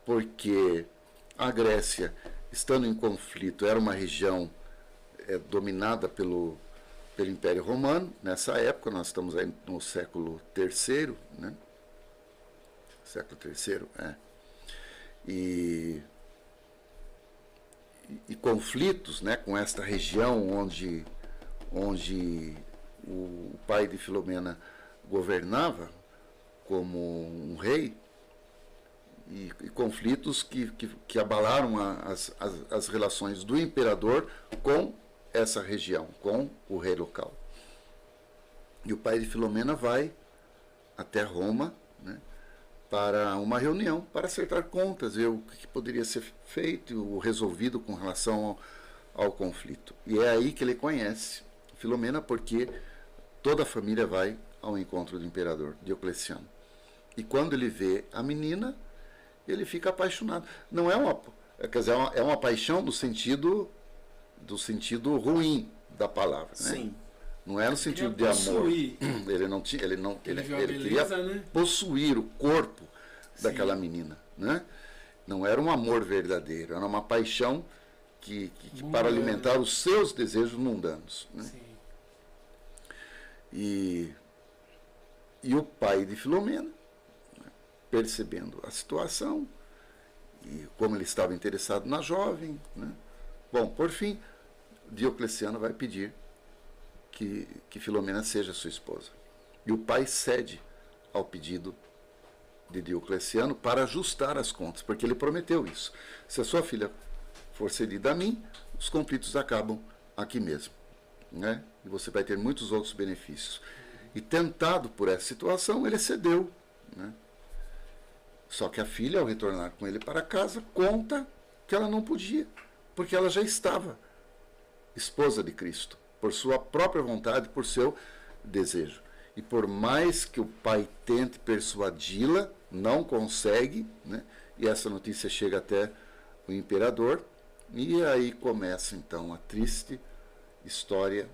Porque a Grécia, estando em conflito, era uma região dominada pelo Império Romano. Nessa época, nós estamos aí no século III, né? Século III, E conflitos, né, com esta região onde o pai de Filomena governava como um rei, e conflitos que abalaram as relações do imperador com essa região, com o rei local. E o pai de Filomena vai até Roma, né, para uma reunião, para acertar contas, ver o que poderia ser feito ou resolvido com relação ao conflito. E é aí que ele conhece Filomena, porque toda a família vai ao encontro do imperador Diocleciano. E quando ele vê a menina, ele fica apaixonado. Não é uma, quer dizer, é uma paixão do sentido ruim da palavra, né? Sim. Não é no sentido de amor. Ele queria, né, possuir o corpo daquela menina, né? Não era um amor verdadeiro, era uma paixão que para alimentar os seus desejos mundanos, né? Sim. E o pai de Filomena, percebendo a situação e como ele estava interessado na jovem, né? Bom, por fim, Diocleciano vai pedir que Filomena seja sua esposa. E o pai cede ao pedido de Diocleciano para ajustar as contas, porque ele prometeu isso. Se a sua filha for cedida a mim, os conflitos acabam aqui mesmo, né? E você vai ter muitos outros benefícios. E tentado por essa situação, ele cedeu, né? Só que a filha, ao retornar com ele para casa, conta que ela não podia, porque ela já estava esposa de Cristo, por sua própria vontade, por seu desejo. E por mais que o pai tente persuadi-la, não consegue, né? E essa notícia chega até o imperador, e aí começa então a triste história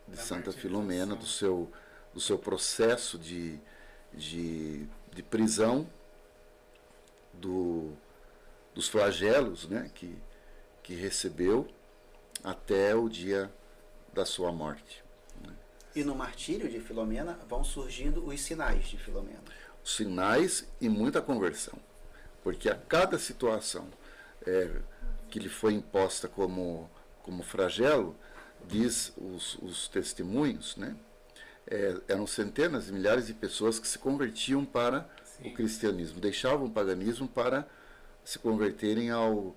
de Santa Filomena, do seu processo de prisão, dos flagelos, né, que recebeu até o dia da sua morte. E no martírio de Filomena vão surgindo os sinais de Filomena. Sinais e muita conversão. Porque a cada situação que lhe foi imposta como flagelo, diz os testemunhos, né, eram centenas de milhares de pessoas que se convertiam para o cristianismo, deixavam o paganismo para se converterem ao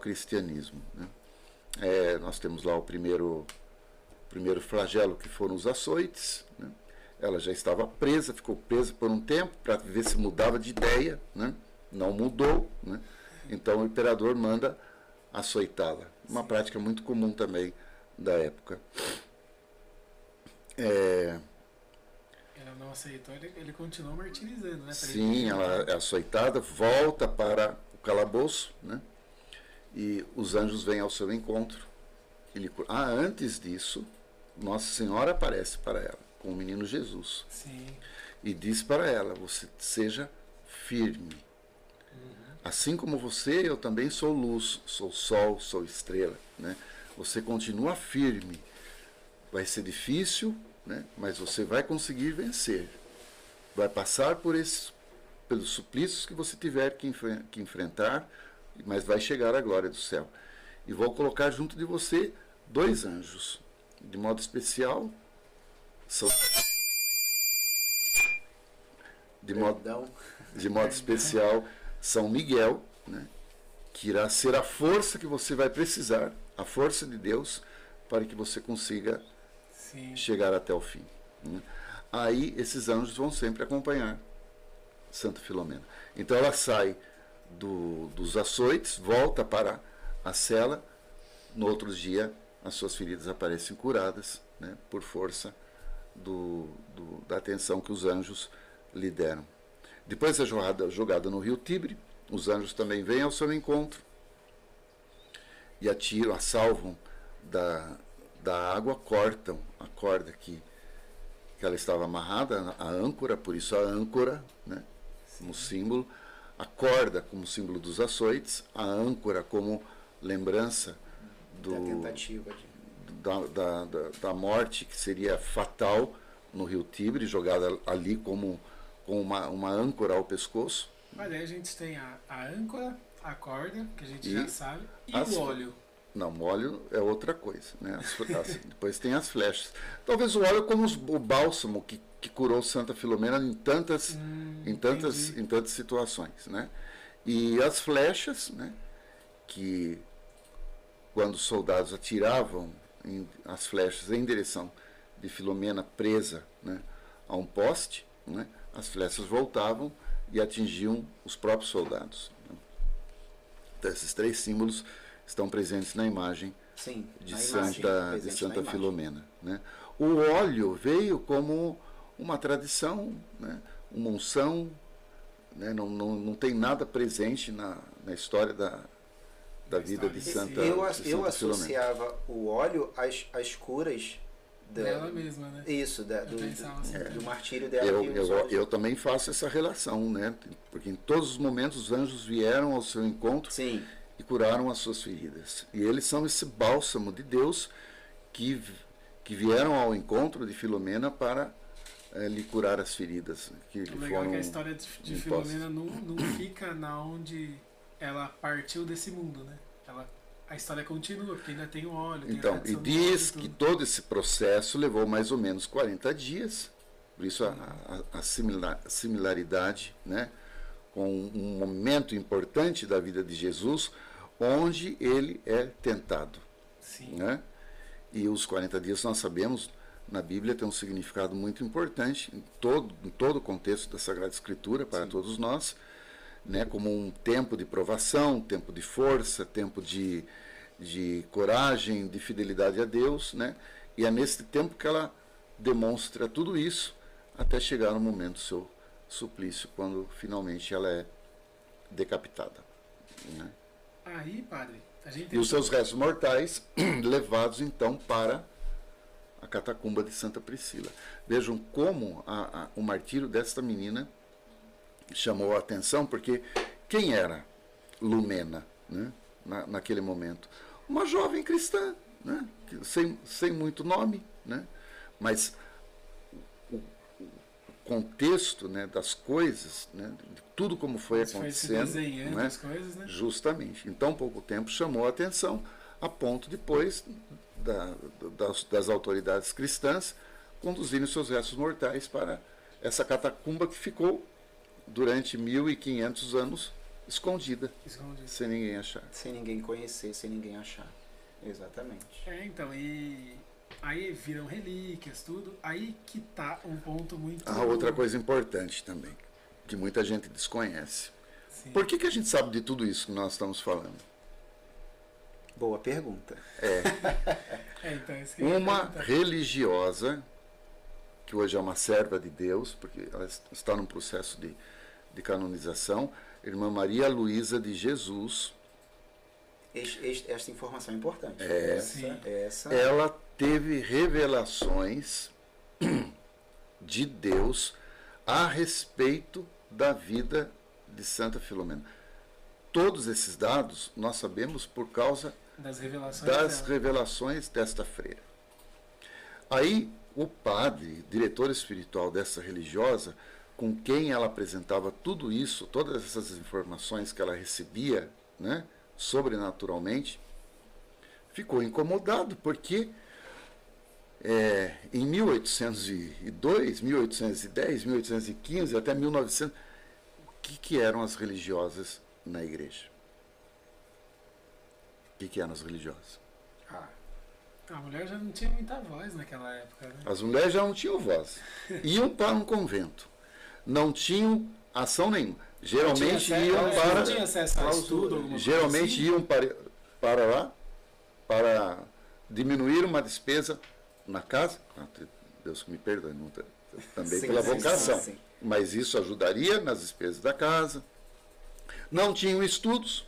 cristianismo, né. Nós temos lá o primeiro flagelo, que foram os açoites, né. Ela já estava presa, ficou presa por um tempo para ver se mudava de ideia, né. Não mudou, né. Então o imperador manda açoitá-la, uma prática muito comum também da época. Ela não aceitou, ele continuou martirizando, né? Sim, ela é açoitada, volta para o calabouço, né? E os anjos vêm ao seu encontro. Antes disso, Nossa Senhora aparece para ela, com o menino Jesus. Sim. E diz para ela: você seja firme. Assim como você, eu também sou luz, sou sol, sou estrela, né? Você continua firme. Vai ser difícil, né? Mas você vai conseguir vencer. Vai passar pelos suplícios que você tiver que enfrentar, mas vai chegar à glória do céu. E vou colocar junto de você 2 anjos. De modo especial, de modo especial, São Miguel, né, que irá ser a força que você vai precisar, a força de Deus, para que você consiga Sim. chegar até o fim. Né? Aí esses anjos vão sempre acompanhar Santa Filomena. Então ela sai dos açoites, volta para a cela, no outro dia as suas feridas aparecem curadas, né, por força da atenção que os anjos lhe deram. Depois é jogada no rio Tibre, os anjos também vêm ao seu encontro e a salvam da água, cortam a corda que ela estava amarrada, a âncora, por isso a âncora, né, como símbolo, a corda como símbolo dos açoites, a âncora como lembrança Da tentativa da morte, que seria fatal no rio Tibre, jogada ali com uma âncora ao pescoço. Mas aí a gente tem a âncora, a corda, que a gente já sabe, e o óleo. Não, o óleo é outra coisa, né? Depois tem as flechas. Talvez o óleo como o bálsamo que curou Santa Filomena em tantas situações, né? E as flechas, né? Que quando os soldados atiravam as flechas em direção de Filomena presa, né, a um poste, né, as flechas voltavam e atingiam os próprios soldados. Né? Então, esses três símbolos estão presentes na imagem de Santa Filomena. Né? O óleo veio como uma tradição, né, uma unção, né, não tem nada presente na história da vida de Santa Eu associava o óleo às curas dela mesma, né? Isso, do martírio dela. Eu também faço essa relação, né? Porque em todos os momentos os anjos vieram ao seu encontro. Sim. E curaram as suas feridas. E eles são esse bálsamo de Deus que vieram ao encontro de Filomena para lhe curar as feridas. O legal é que a história de Filomena não fica na onde ela partiu desse mundo, né? A história continua, porque ainda tem o óleo. Então, e diz que todo esse processo levou mais ou menos 40 dias. Por isso a similaridade, né, com um momento importante da vida de Jesus, onde ele é tentado. Sim. Né? E os 40 dias, nós sabemos, na Bíblia tem um significado muito importante em todo o contexto da Sagrada Escritura para todos nós, né, como um tempo de provação, tempo de força, tempo de coragem, de fidelidade a Deus, né? E é nesse tempo que ela demonstra tudo isso até chegar no momento do seu suplício, quando finalmente ela é decapitada. Né? Aí, padre, a gente e os seus restos mortais levados então para a catacumba de Santa Priscila. Vejam como o martírio desta menina chamou a atenção, porque quem era Lumena, né, naquele momento? Uma jovem cristã, né, sem muito nome, né, mas o contexto, né, das coisas, né, de tudo como foi acontecendo, desenhando, né, as coisas, né? Justamente. Em tão pouco tempo chamou a atenção, a ponto depois das autoridades cristãs conduzirem seus restos mortais para essa catacumba que ficou durante 1500 anos escondida, sem ninguém achar. Sem ninguém conhecer, sem ninguém achar. Exatamente. Então, e aí viram relíquias, tudo. Aí que tá um ponto muito... Outra coisa importante também, que muita gente desconhece. Sim. Por que a gente sabe de tudo isso que nós estamos falando? Boa pergunta. Então, isso que uma religiosa, que hoje é uma serva de Deus, porque ela está num processo de canonização, irmã Maria Luísa de Jesus. Esta informação é importante. Essa. Ela teve revelações de Deus a respeito da vida de Santa Filomena. Todos esses dados nós sabemos por causa das revelações desta freira. Aí, o padre, diretor espiritual dessa religiosa, com quem ela apresentava tudo isso, todas essas informações que ela recebia, né, sobrenaturalmente, ficou incomodado, porque em 1802, 1810, 1815, até 1900, o que eram as religiosas na igreja? O que eram as religiosas? A mulher já não tinha muita voz naquela época, né? As mulheres já não tinham voz. Iam para um convento. Não tinham ação nenhuma. Geralmente iam para... Não tinha acesso a estudo, alguma geralmente coisa assim? iam para lá para diminuir uma despesa na casa. Deus me perdoe, também Sim, pela sim, vocação. sim. Mas isso ajudaria nas despesas da casa. Não tinham estudos.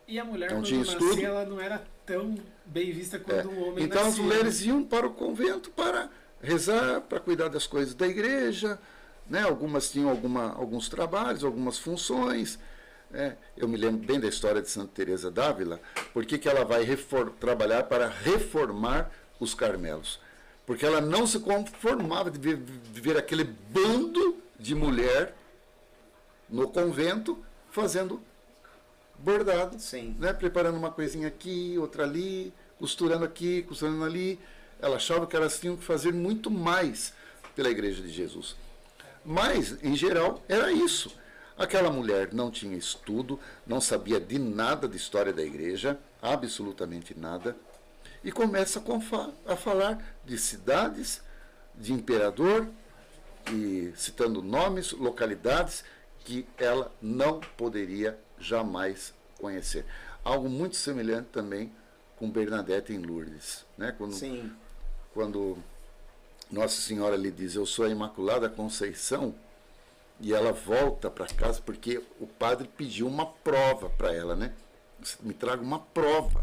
E a mulher, Não quando tinha nascia, estudo. ela não era tão bem vista quando um homem Então as nascia. mulheres iam para o convento para rezar, para cuidar das coisas da igreja, né? Algumas tinham alguns trabalhos, algumas funções. Eu me lembro bem da história de Santa Teresa d'Ávila, porque que ela vai trabalhar para reformar os Carmelos. Porque ela não se conformava de ver aquele bando de mulher no convento fazendo bordado, Sim. né? Preparando uma coisinha aqui, outra ali, costurando aqui, costurando ali. Ela achava que elas tinham que fazer muito mais pela Igreja de Jesus. Mas, em geral, era isso. Aquela mulher não tinha estudo, não sabia de nada de história da igreja, absolutamente nada, e começa a falar de cidades, de imperador, e citando nomes, localidades que ela não poderia jamais conhecer. Algo muito semelhante também com Bernadette em Lourdes, né? Sim. Quando Nossa Senhora lhe diz, eu sou a Imaculada Conceição, e ela volta para casa porque o padre pediu uma prova para ela, né? Me traga uma prova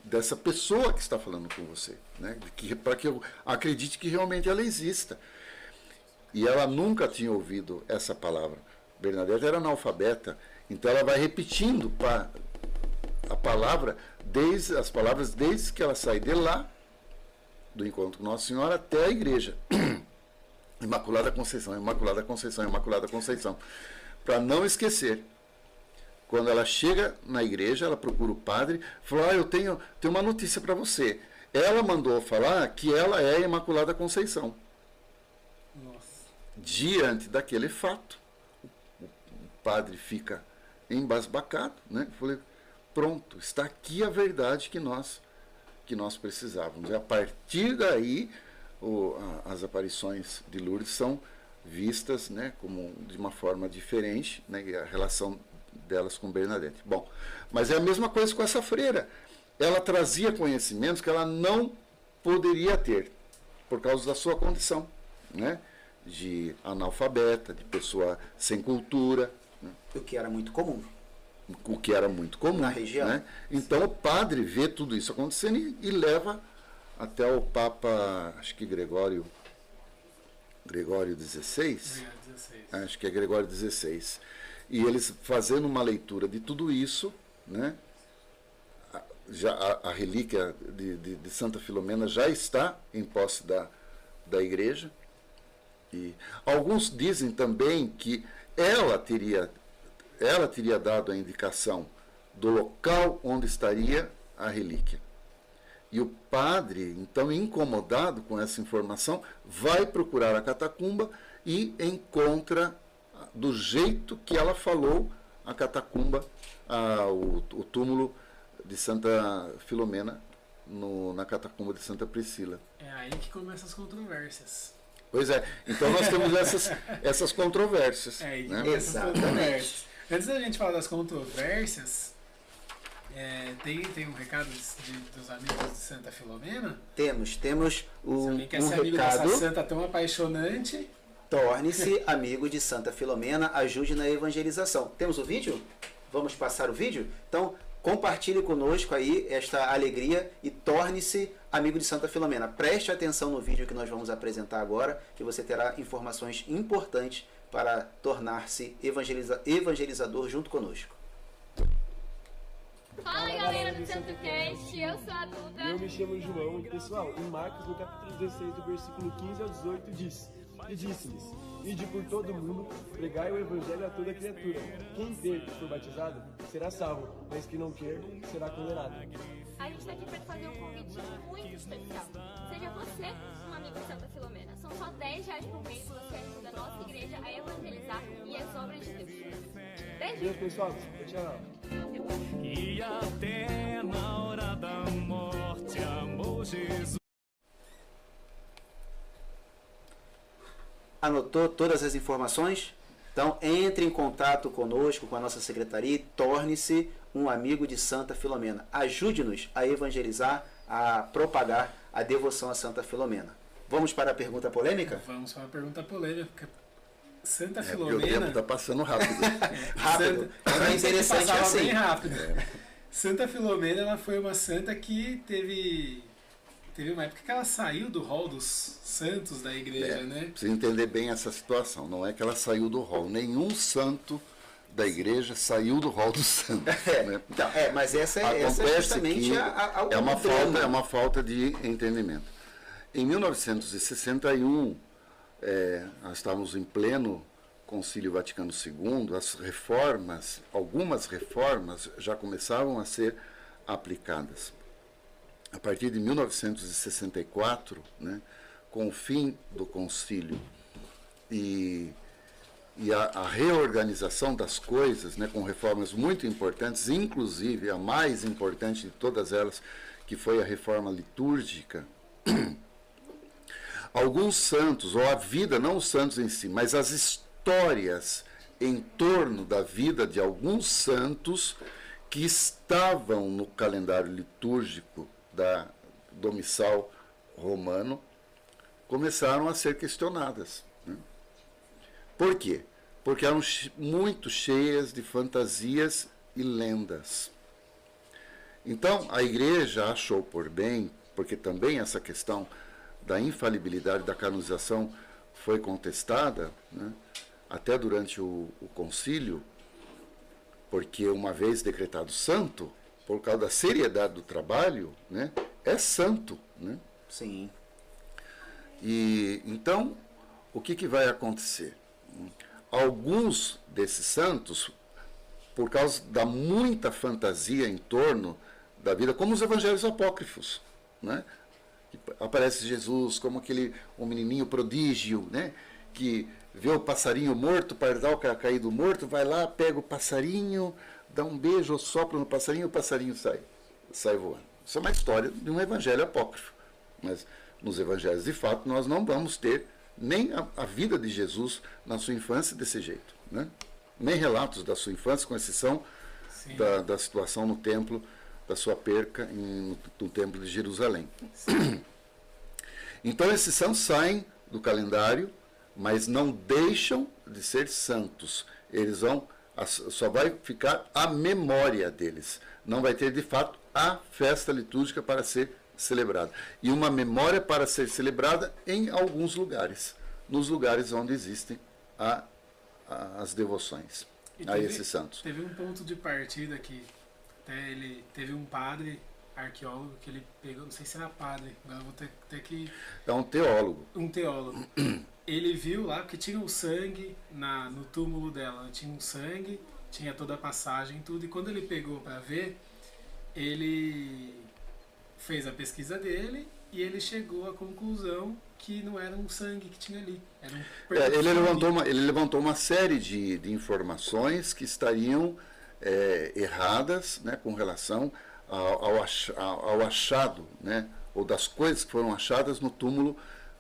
dessa pessoa que está falando com você, né? Para que eu acredite que realmente ela exista. E ela nunca tinha ouvido essa palavra. Bernadette era analfabeta, então ela vai repetindo as palavras desde que ela sai de lá, do encontro com Nossa Senhora, até a igreja. Imaculada Conceição, Imaculada Conceição, Imaculada Conceição. Para não esquecer. Quando ela chega na igreja, ela procura o padre, fala, eu tenho uma notícia para você. Ela mandou falar que ela é a Imaculada Conceição. Nossa. Diante daquele fato, o padre fica embasbacado, né? Falei, pronto, está aqui a verdade que nós precisávamos. E a partir daí, as aparições de Lourdes são vistas, né, como de uma forma diferente, né, e a relação delas com Bernadette. Bom, mas é a mesma coisa com essa freira. Ela trazia conhecimentos que ela não poderia ter por causa da sua condição, né, de analfabeta, de pessoa sem cultura, né, O que era muito comum. o que era muito comum Na região. né? Então o padre vê tudo isso acontecendo e leva até o Papa, acho que Gregório XVI, acho que é Gregório XVI, e eles fazendo uma leitura de tudo isso, né? Já a relíquia de Santa Filomena já está em posse da igreja, e alguns dizem também que ela teria dado a indicação do local onde estaria a relíquia. E o padre, então, incomodado com essa informação, vai procurar a catacumba e encontra, do jeito que ela falou, a catacumba, o túmulo de Santa Filomena, na catacumba de Santa Priscila. É aí que começam as controvérsias. Pois é, então nós temos essas controvérsias. É aí que né? começam as Exatamente. controvérsias. Antes da gente falar das controvérsias, tem um recado dos amigos de Santa Filomena? Temos Se alguém quer um ser amigo dessa recado. santa tão apaixonante, Torne-se amigo de Santa Filomena, ajude na evangelização. Temos o vídeo? Vamos passar o vídeo? Então, compartilhe conosco aí esta alegria e torne-se amigo de Santa Filomena. Preste atenção no vídeo que nós vamos apresentar agora, que você terá informações importantes para tornar-se evangelizador junto conosco. Fala galera do Santo Cast, eu sou a Duda. Eu me chamo João e pessoal, em Marcos no capítulo 16 do versículo 15 ao 18 diz: E disse-lhes, ide por todo mundo, pregai o evangelho a toda criatura. Quem crer e for batizado será salvo, mas quem não crer será condenado. A gente está aqui para te fazer um convite muito especial. Seja você um amigo de Santa Filomena. São só R$10 por mês e você ajuda a nossa igreja a evangelizar e as obras de Deus. Beijo pessoal, tchau. E até na hora da morte, amor. Anotou todas as informações? Então entre em contato conosco, com a nossa secretaria e torne-se um amigo de Santa Filomena. Ajude-nos a evangelizar, a propagar a devoção a Santa Filomena. Vamos para a pergunta polêmica? Vamos para a pergunta polêmica. Santa Porque o Filomena... tempo está passando rápido. Rápido. É interessante Passava assim. bem rápido. Santa Filomena, ela foi uma santa que teve uma época que ela saiu do rol dos santos da igreja, né? Precisa entender bem essa situação. Não é que ela saiu do rol. Nenhum santo da igreja saiu do rol dos santos. Né? Então, mas essa é justamente que é uma falta de entendimento. Em 1961, nós estávamos em pleno Concílio Vaticano II, as reformas, algumas reformas já começavam a ser aplicadas. A partir de 1964, né, com o fim do concílio e a reorganização das coisas, né, com reformas muito importantes, inclusive a mais importante de todas elas, que foi a reforma litúrgica, alguns santos, ou a vida, não os santos em si, mas as histórias em torno da vida de alguns santos que estavam no calendário litúrgico do missal romano, começaram a ser questionadas. Né? Por quê? Porque eram muito cheias de fantasias e lendas. Então, a igreja achou por bem, porque também essa questão da infalibilidade da canonização foi contestada, né, até durante o concílio, porque uma vez decretado santo, por causa da seriedade do trabalho, né, é santo. Né? Sim. E então, o que vai acontecer? Alguns desses santos, por causa da muita fantasia em torno da vida, como os evangelhos apócrifos, né? Aparece Jesus como um menininho prodígio, né? Que vê o passarinho morto, pardal caído morto, vai lá, pega o passarinho, dá um beijo, sopra no passarinho, o passarinho sai voando. Isso é uma história de um evangelho apócrifo. Mas nos evangelhos, de fato, nós não vamos ter nem a vida de Jesus na sua infância desse jeito. Né? Nem relatos da sua infância, com exceção da situação no templo, da sua perca no templo de Jerusalém. Então esses santos saem do calendário, mas não deixam de ser santos. Eles só vai ficar a memória deles. Não vai ter, de fato, a festa litúrgica para ser celebrada. E uma memória para ser celebrada em alguns lugares. Nos lugares onde existem as devoções a esses santos. Teve um ponto de partida que teve um padre arqueólogo que ele pegou, não sei se era padre, agora eu vou ter que... É um teólogo. Um teólogo. Ele viu lá que tinha o sangue no túmulo dela, tinha um sangue, tinha toda a passagem e tudo, e quando ele pegou para ver, ele fez a pesquisa dele e ele chegou à conclusão que não era um sangue que tinha ali. Era ele levantou uma série de informações que estariam erradas, né, com relação ao achado, né, ou das coisas que foram achadas no túmulo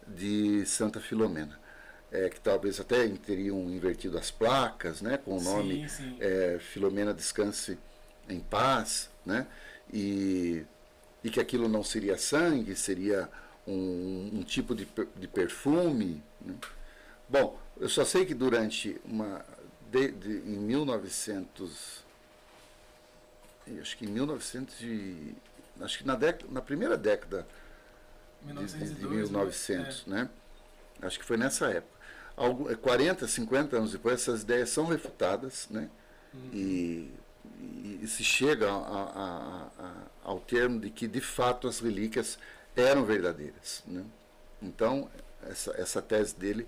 de Santa Filomena. Que talvez até teriam invertido as placas, né, com o nome Filomena Descanse em Paz, né, e que aquilo não seria sangue, seria um tipo de perfume. Né. Bom, eu só sei que durante em 1900, acho que na primeira década de 1900, né? Acho que foi nessa época. 40, 50 anos depois, essas ideias são refutadas, né? E se chega ao termo de que, de fato, as relíquias eram verdadeiras, né? Então, essa tese dele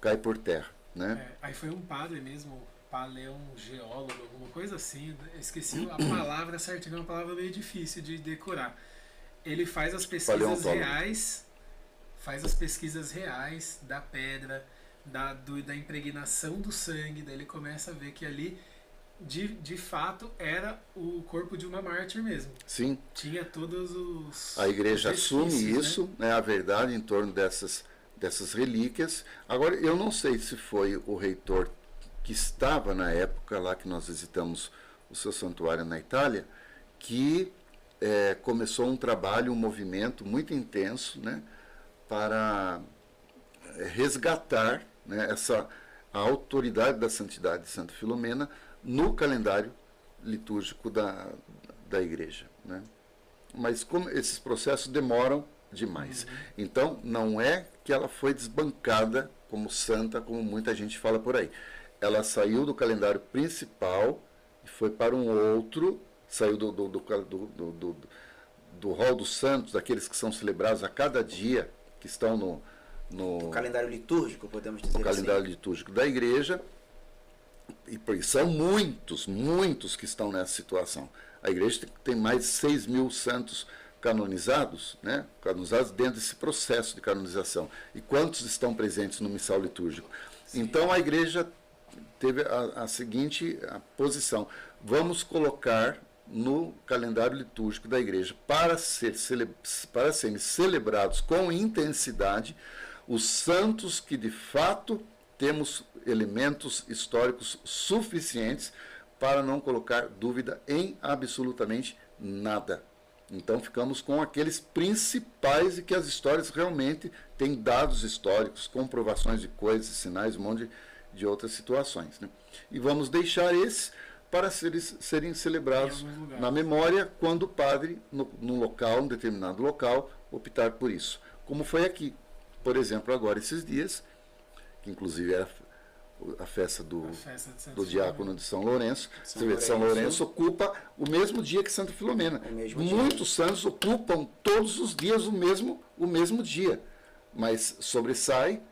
cai por terra, né? Aí foi um padre mesmo, paleongeólogo, alguma coisa assim, eu esqueci a palavra certinha, é uma palavra meio difícil de decorar. Ele faz as pesquisas reais, da pedra, da impregnação do sangue, daí ele começa a ver que ali de fato, era o corpo de uma mártir mesmo. Sim. Tinha todos os... A igreja os assume vestícios, isso, né, a verdade em torno dessas relíquias. Agora, eu não sei se foi o reitor que estava na época lá que nós visitamos o seu santuário na Itália, que começou um trabalho, um movimento muito intenso, né, para resgatar, né, a autoridade da santidade de Santa Filomena no calendário litúrgico da igreja, né? Mas como esses processos demoram demais. Então, não é que ela foi desbancada como santa, como muita gente fala por aí. Ela saiu do calendário principal e foi para um outro, saiu do rol dos santos, daqueles que são celebrados a cada dia, que estão no calendário litúrgico, podemos dizer o calendário assim. litúrgico da igreja, e são muitos que estão nessa situação. A igreja tem mais de 6 mil santos canonizados, né? Canonizados dentro desse processo de canonização. E quantos estão presentes no missal litúrgico? Sim. Então a igreja teve a seguinte posição: vamos colocar no calendário litúrgico da igreja para serem celebrados com intensidade os santos que de fato temos elementos históricos suficientes para não colocar dúvida em absolutamente nada. Então ficamos com aqueles principais e que as histórias realmente têm dados históricos, comprovações de coisas, sinais, um monte de outras situações, né? E vamos deixar esses para serem celebrados na memória quando o padre, num determinado local, optar por isso. Como foi aqui. Por exemplo, agora esses dias, que inclusive era a festa do diácono de São Lourenço. Você vê, São Lourenço ocupa o mesmo dia que Santa Filomena. Muitos santos ocupam todos os dias o mesmo dia, mas sobressai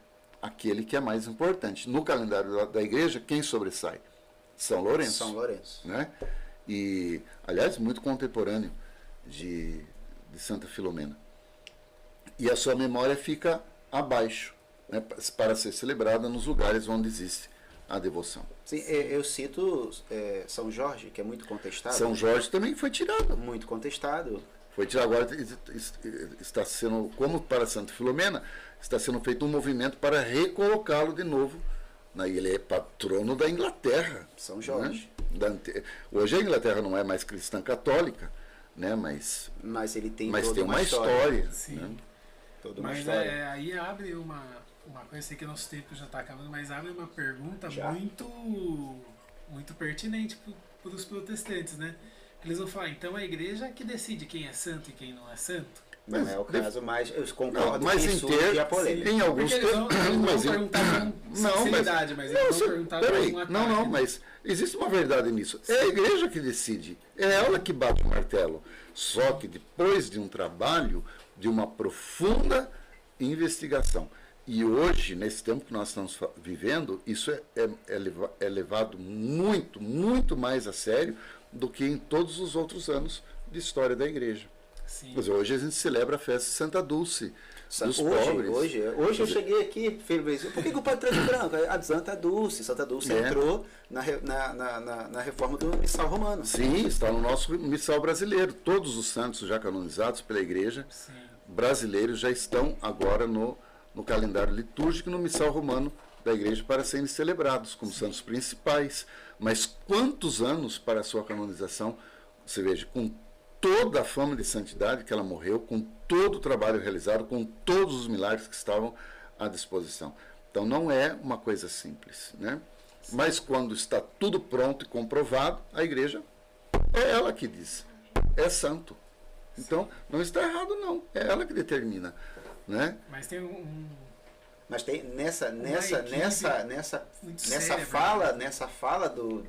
aquele que é mais importante. No calendário da igreja, quem sobressai? São Lourenço. São Lourenço. Né? E, aliás, muito contemporâneo de Santa Filomena. E a sua memória fica abaixo, né, para ser celebrada nos lugares onde existe a devoção. Sim, eu cito São Jorge, que é muito contestado. São Jorge também foi tirado. Muito contestado. Foi tirado. Agora está sendo, como para Santa Filomena, está sendo feito um movimento para recolocá-lo de novo. Ele é patrono da Inglaterra. São Jorge. Né? Hoje a Inglaterra não é mais cristã católica, né, mas ele tem uma história. Sim. Né? Toda uma mas história. Aí abre uma coisa, sei que nosso tempo já está acabando, mas abre uma pergunta muito pertinente para os protestantes, né? Eles vão falar, então a igreja que decide quem é santo e quem não é santo? Não é o caso, mas eu concordo mas que surge a polêmica. Em alguns eles não vão perguntar com sinceridade, mas eles vão perguntar com um ataque. Mas existe uma verdade nisso. É a igreja que decide, é ela que bate o martelo. Só que depois de um trabalho, de uma profunda investigação. E hoje, nesse tempo que nós estamos vivendo, isso é levado muito mais a sério do que em todos os outros anos de história da igreja. Sim. Mas hoje a gente celebra a festa de Santa Dulce, dos pobres. Hoje eu cheguei aqui, filho, por que o padre traz branco? A Santa Dulce. Santa Dulce entrou na reforma do missal romano. Sim, está no nosso missal brasileiro. Todos os santos já canonizados pela igreja brasileiros já estão agora no calendário litúrgico e no missal romano da igreja para serem celebrados como santos principais. Mas quantos anos para a sua canonização? Você veja, com toda a fama de santidade que ela morreu, com todo o trabalho realizado, com todos os milagres que estavam à disposição. Então não é uma coisa simples, né? Mas quando está tudo pronto e comprovado, a igreja é ela que diz, é santo. Então não está errado não, é ela que determina, né? Mas tem Mas tem nessa fala do,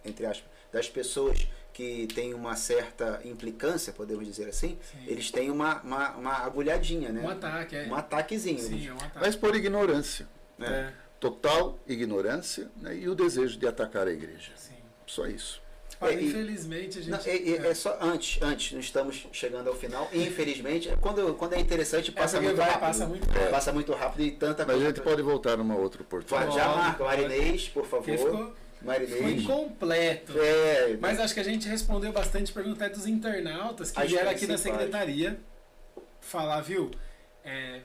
entre aspas, das pessoas que têm uma certa implicância, podemos dizer assim, eles têm uma agulhadinha, né? Um ataque, um ataquezinho. Sim, é um ataque. Mas por ignorância. É. Total ignorância, né, e o desejo de atacar a igreja. Sim. Só isso. Infelizmente a gente... É só antes, não estamos chegando ao final. Infelizmente, quando é interessante, passa muito rápido. Passa muito rápido e tanta Mas coisa. a gente pode voltar numa outra oportunidade. Já marca, Marinês, por favor. Marinês. Foi incompleto. É, Mas acho que a gente respondeu bastante perguntas dos internautas que As vieram aqui na principais. secretaria falar, viu?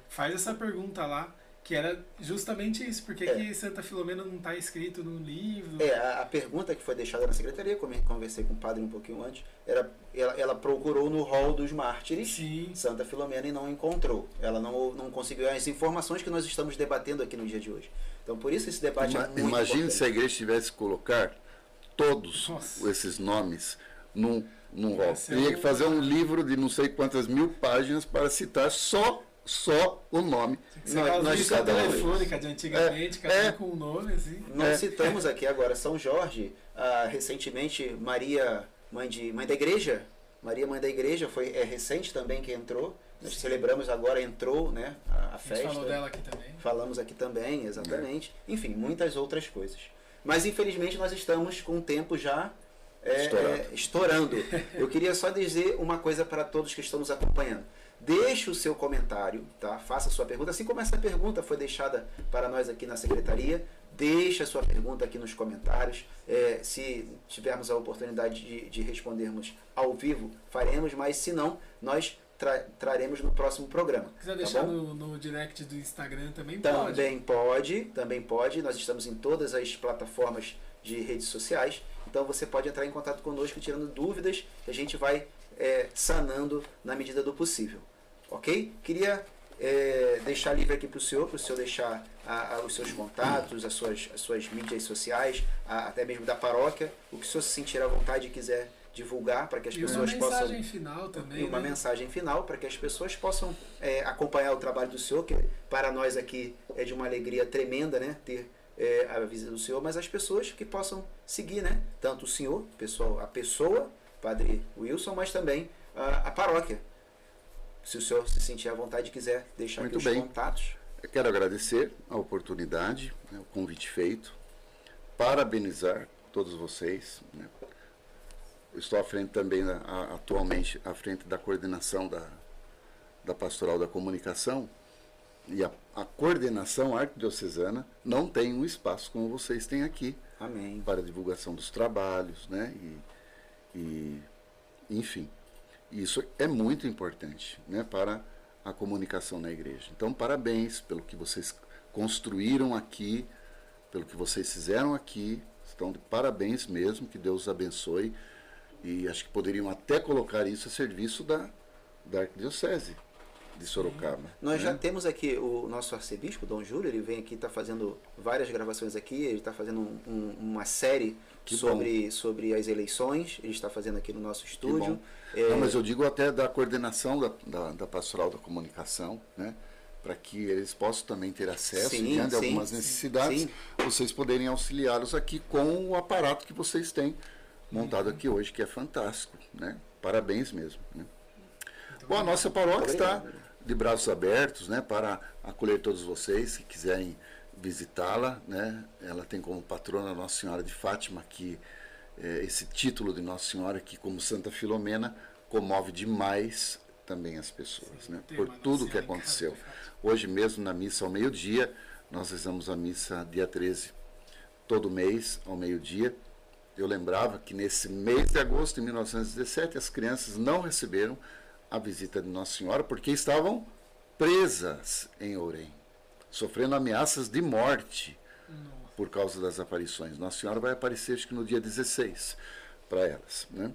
Faz essa pergunta lá, que era justamente isso. Por que, que Santa Filomena não está escrito no livro? A pergunta que foi deixada na secretaria, como eu conversei com o padre um pouquinho antes, ela procurou no rol dos mártires Sim. Santa Filomena e não encontrou. Ela não conseguiu as informações que nós estamos debatendo aqui no dia de hoje. Então, por isso esse debate é muito Imagine importante. se a igreja tivesse que colocar todos Nossa. esses nomes num rol. Esse é Teria que um- fazer um livro de não sei quantas mil páginas para citar só o nome. Aquelas nós listas cada um- telefônicas de antigamente, cada um com um nome, assim. Nós citamos aqui agora São Jorge, recentemente Maria, mãe da igreja. Maria, mãe da igreja, é recente também que entrou. Nós celebramos agora, entrou, né, a A gente festa. falou dela aqui também. Falamos aqui também, exatamente. Enfim, muitas outras coisas. Mas infelizmente nós estamos com o tempo já estourando. Eu queria só dizer uma coisa para todos que estão nos acompanhando. Deixe o seu comentário, tá? Faça a sua pergunta. Assim como essa pergunta foi deixada para nós aqui na secretaria, deixe a sua pergunta aqui nos comentários. Se tivermos a oportunidade de respondermos ao vivo, faremos, mas se não, nós traremos no próximo programa. Se quiser tá deixar bom? no direct do Instagram também pode. Também pode. Nós estamos em todas as plataformas de redes sociais. Então você pode entrar em contato conosco tirando dúvidas que a gente vai sanando na medida do possível. Ok? Queria deixar livre aqui para o senhor deixar os seus contatos, as suas mídias sociais, até mesmo da paróquia, o que o senhor se sentir à vontade e quiser divulgar para que as pessoas possam... uma mensagem final também, E uma mensagem final para que as pessoas possam acompanhar o trabalho do senhor, que para nós aqui é de uma alegria tremenda, né, ter a visita do senhor, mas as pessoas que possam seguir, né, tanto o senhor, a pessoa, Padre Wilson, mas também a paróquia. Se o senhor se sentir à vontade e quiser deixar aqui Muito os bem. contatos. Eu quero agradecer a oportunidade, né, o convite feito, parabenizar todos vocês, né. Eu estou à frente também, atualmente, à frente da coordenação da Pastoral da Comunicação, e a coordenação arquidiocesana não tem um espaço como vocês têm aqui, Amém. para a divulgação dos trabalhos, né, enfim, isso é muito importante, né, para a comunicação na igreja. Então, parabéns pelo que vocês construíram aqui, pelo que vocês fizeram aqui, estão de parabéns mesmo, que Deus os abençoe. E acho que poderiam até colocar isso a serviço da Arquidiocese de Sorocaba. Nós já temos aqui o nosso arcebispo, Dom Júlio, ele vem aqui, está fazendo várias gravações aqui, ele está fazendo uma série sobre as eleições, ele está fazendo aqui no nosso estúdio. Não, mas eu digo até da coordenação da Pastoral da Comunicação, né? Para que eles possam também ter acesso, diante de algumas necessidades, vocês poderem auxiliá-los aqui com o aparato que vocês têm montado aqui hoje, que é fantástico, né? Parabéns mesmo, né? Bom, a nossa paróquia está de braços abertos, né, para acolher todos vocês que quiserem visitá-la, né? Ela tem como patrona Nossa Senhora de Fátima, que esse título de Nossa Senhora, que como Santa Filomena, comove demais também as pessoas, né? Por tudo que aconteceu. Hoje mesmo, na missa ao meio-dia, nós rezamos a missa dia 13, todo mês, ao meio-dia. Eu lembrava que nesse mês de agosto de 1917, as crianças não receberam a visita de Nossa Senhora porque estavam presas em Ourém, sofrendo ameaças de morte por causa das aparições. Nossa Senhora vai aparecer, acho que no dia 16, para elas, né?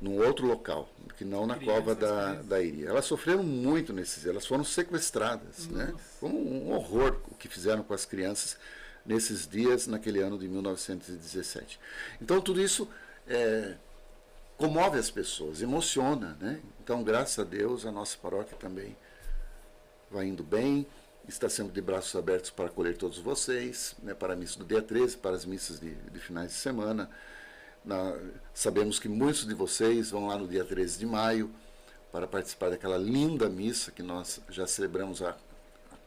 Num outro local, que não na cova da Iria. Elas sofreram muito elas foram sequestradas, né? Foi um horror o que fizeram com as crianças nesses dias, naquele ano de 1917. Então, tudo isso comove as pessoas, emociona, né? Então, graças a Deus, a nossa paróquia também vai indo bem, está sempre de braços abertos para acolher todos vocês, né? Para a missa do dia 13, para as missas de finais de semana. Sabemos que muitos de vocês vão lá no dia 13 de maio para participar daquela linda missa que nós já celebramos há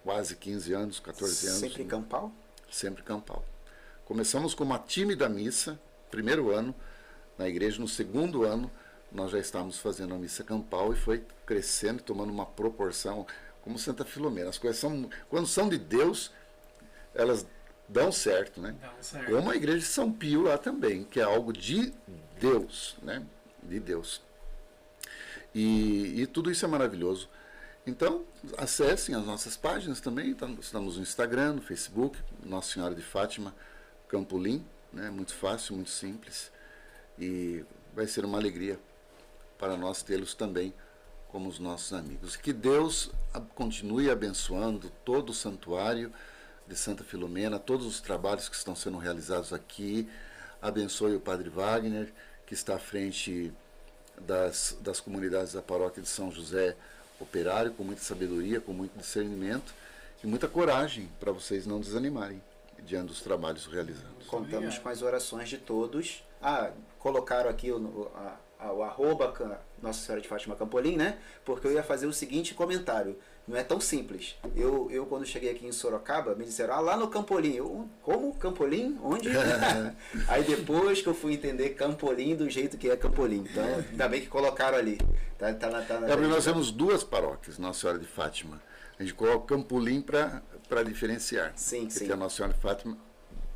quase 15 anos, 14 anos. Sempre campal? Sempre campal. Começamos com uma tímida missa, primeiro ano, na igreja. No segundo ano, nós já estávamos fazendo a missa campal e foi crescendo, tomando uma proporção como Santa Filomena. As coisas quando são de Deus, elas dão certo, né? Dá certo. Como a igreja de São Pio lá também, que é algo de Deus, né? De Deus. E tudo isso é maravilhoso. Então, acessem as nossas páginas também. Estamos no Instagram, no Facebook, Nossa Senhora de Fátima, Campolim, né? Muito fácil, muito simples. E vai ser uma alegria para nós tê-los também como os nossos amigos. Que Deus continue abençoando todo o santuário de Santa Filomena, todos os trabalhos que estão sendo realizados aqui. Abençoe o Padre Wagner, que está à frente das comunidades da paróquia de São José Operário, com muita sabedoria, com muito discernimento e muita coragem para vocês não desanimarem diante dos trabalhos realizados. Contamos com as orações de todos. Colocaram aqui o arroba Nossa Senhora de Fátima Campolim, né? Porque eu ia fazer o seguinte comentário. Não é tão simples. Eu quando cheguei aqui em Sorocaba, me disseram, lá no Campolim. Eu, como Campolim? Onde? Aí depois que eu fui entender Campolim do jeito que é Campolim. Então, ainda bem que colocaram ali. Nós temos duas paróquias, Nossa Senhora de Fátima. A gente coloca Campolim para diferenciar. Sim, porque sim. tem a Nossa Senhora de Fátima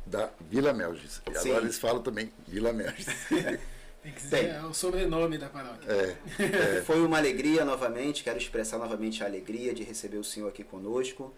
da Vila Melges. E Sim. agora eles falam também Vila Melges. Tem que dizer, é o sobrenome da paróquia. Foi uma alegria novamente, quero expressar novamente a alegria de receber o senhor aqui conosco.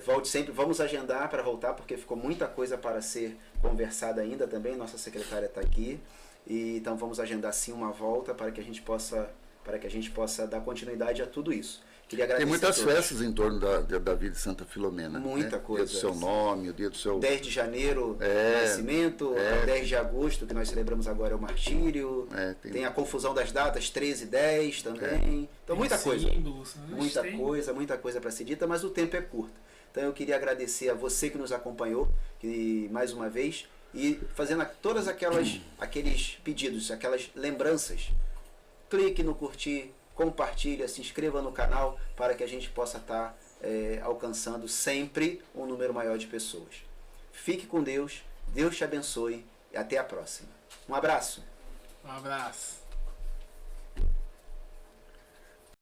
Volte sempre, vamos agendar para voltar, porque ficou muita coisa para ser conversada ainda também, nossa secretária está aqui. Então vamos agendar sim uma volta para que a gente possa dar continuidade a tudo isso. Queria agradecer. Tem muitas a todos. festas em torno da vida de Santa Filomena. Muita coisa. O dia do seu nome, o dia do seu... 10 de janeiro, o nascimento, 10 de agosto, que nós celebramos agora, é o martírio. Tem a confusão das datas, 13 e 10 também. Então, muita coisa. Símbolos, né? Muita coisa para ser dita, mas o tempo é curto. Então, eu queria agradecer a você que nos acompanhou, mais uma vez, e fazendo todas aqueles pedidos, aquelas lembranças. Clique no curtir, compartilha, se inscreva no canal para que a gente possa estar alcançando sempre um número maior de pessoas. Fique com Deus, Deus te abençoe e até a próxima. Um abraço. Um abraço.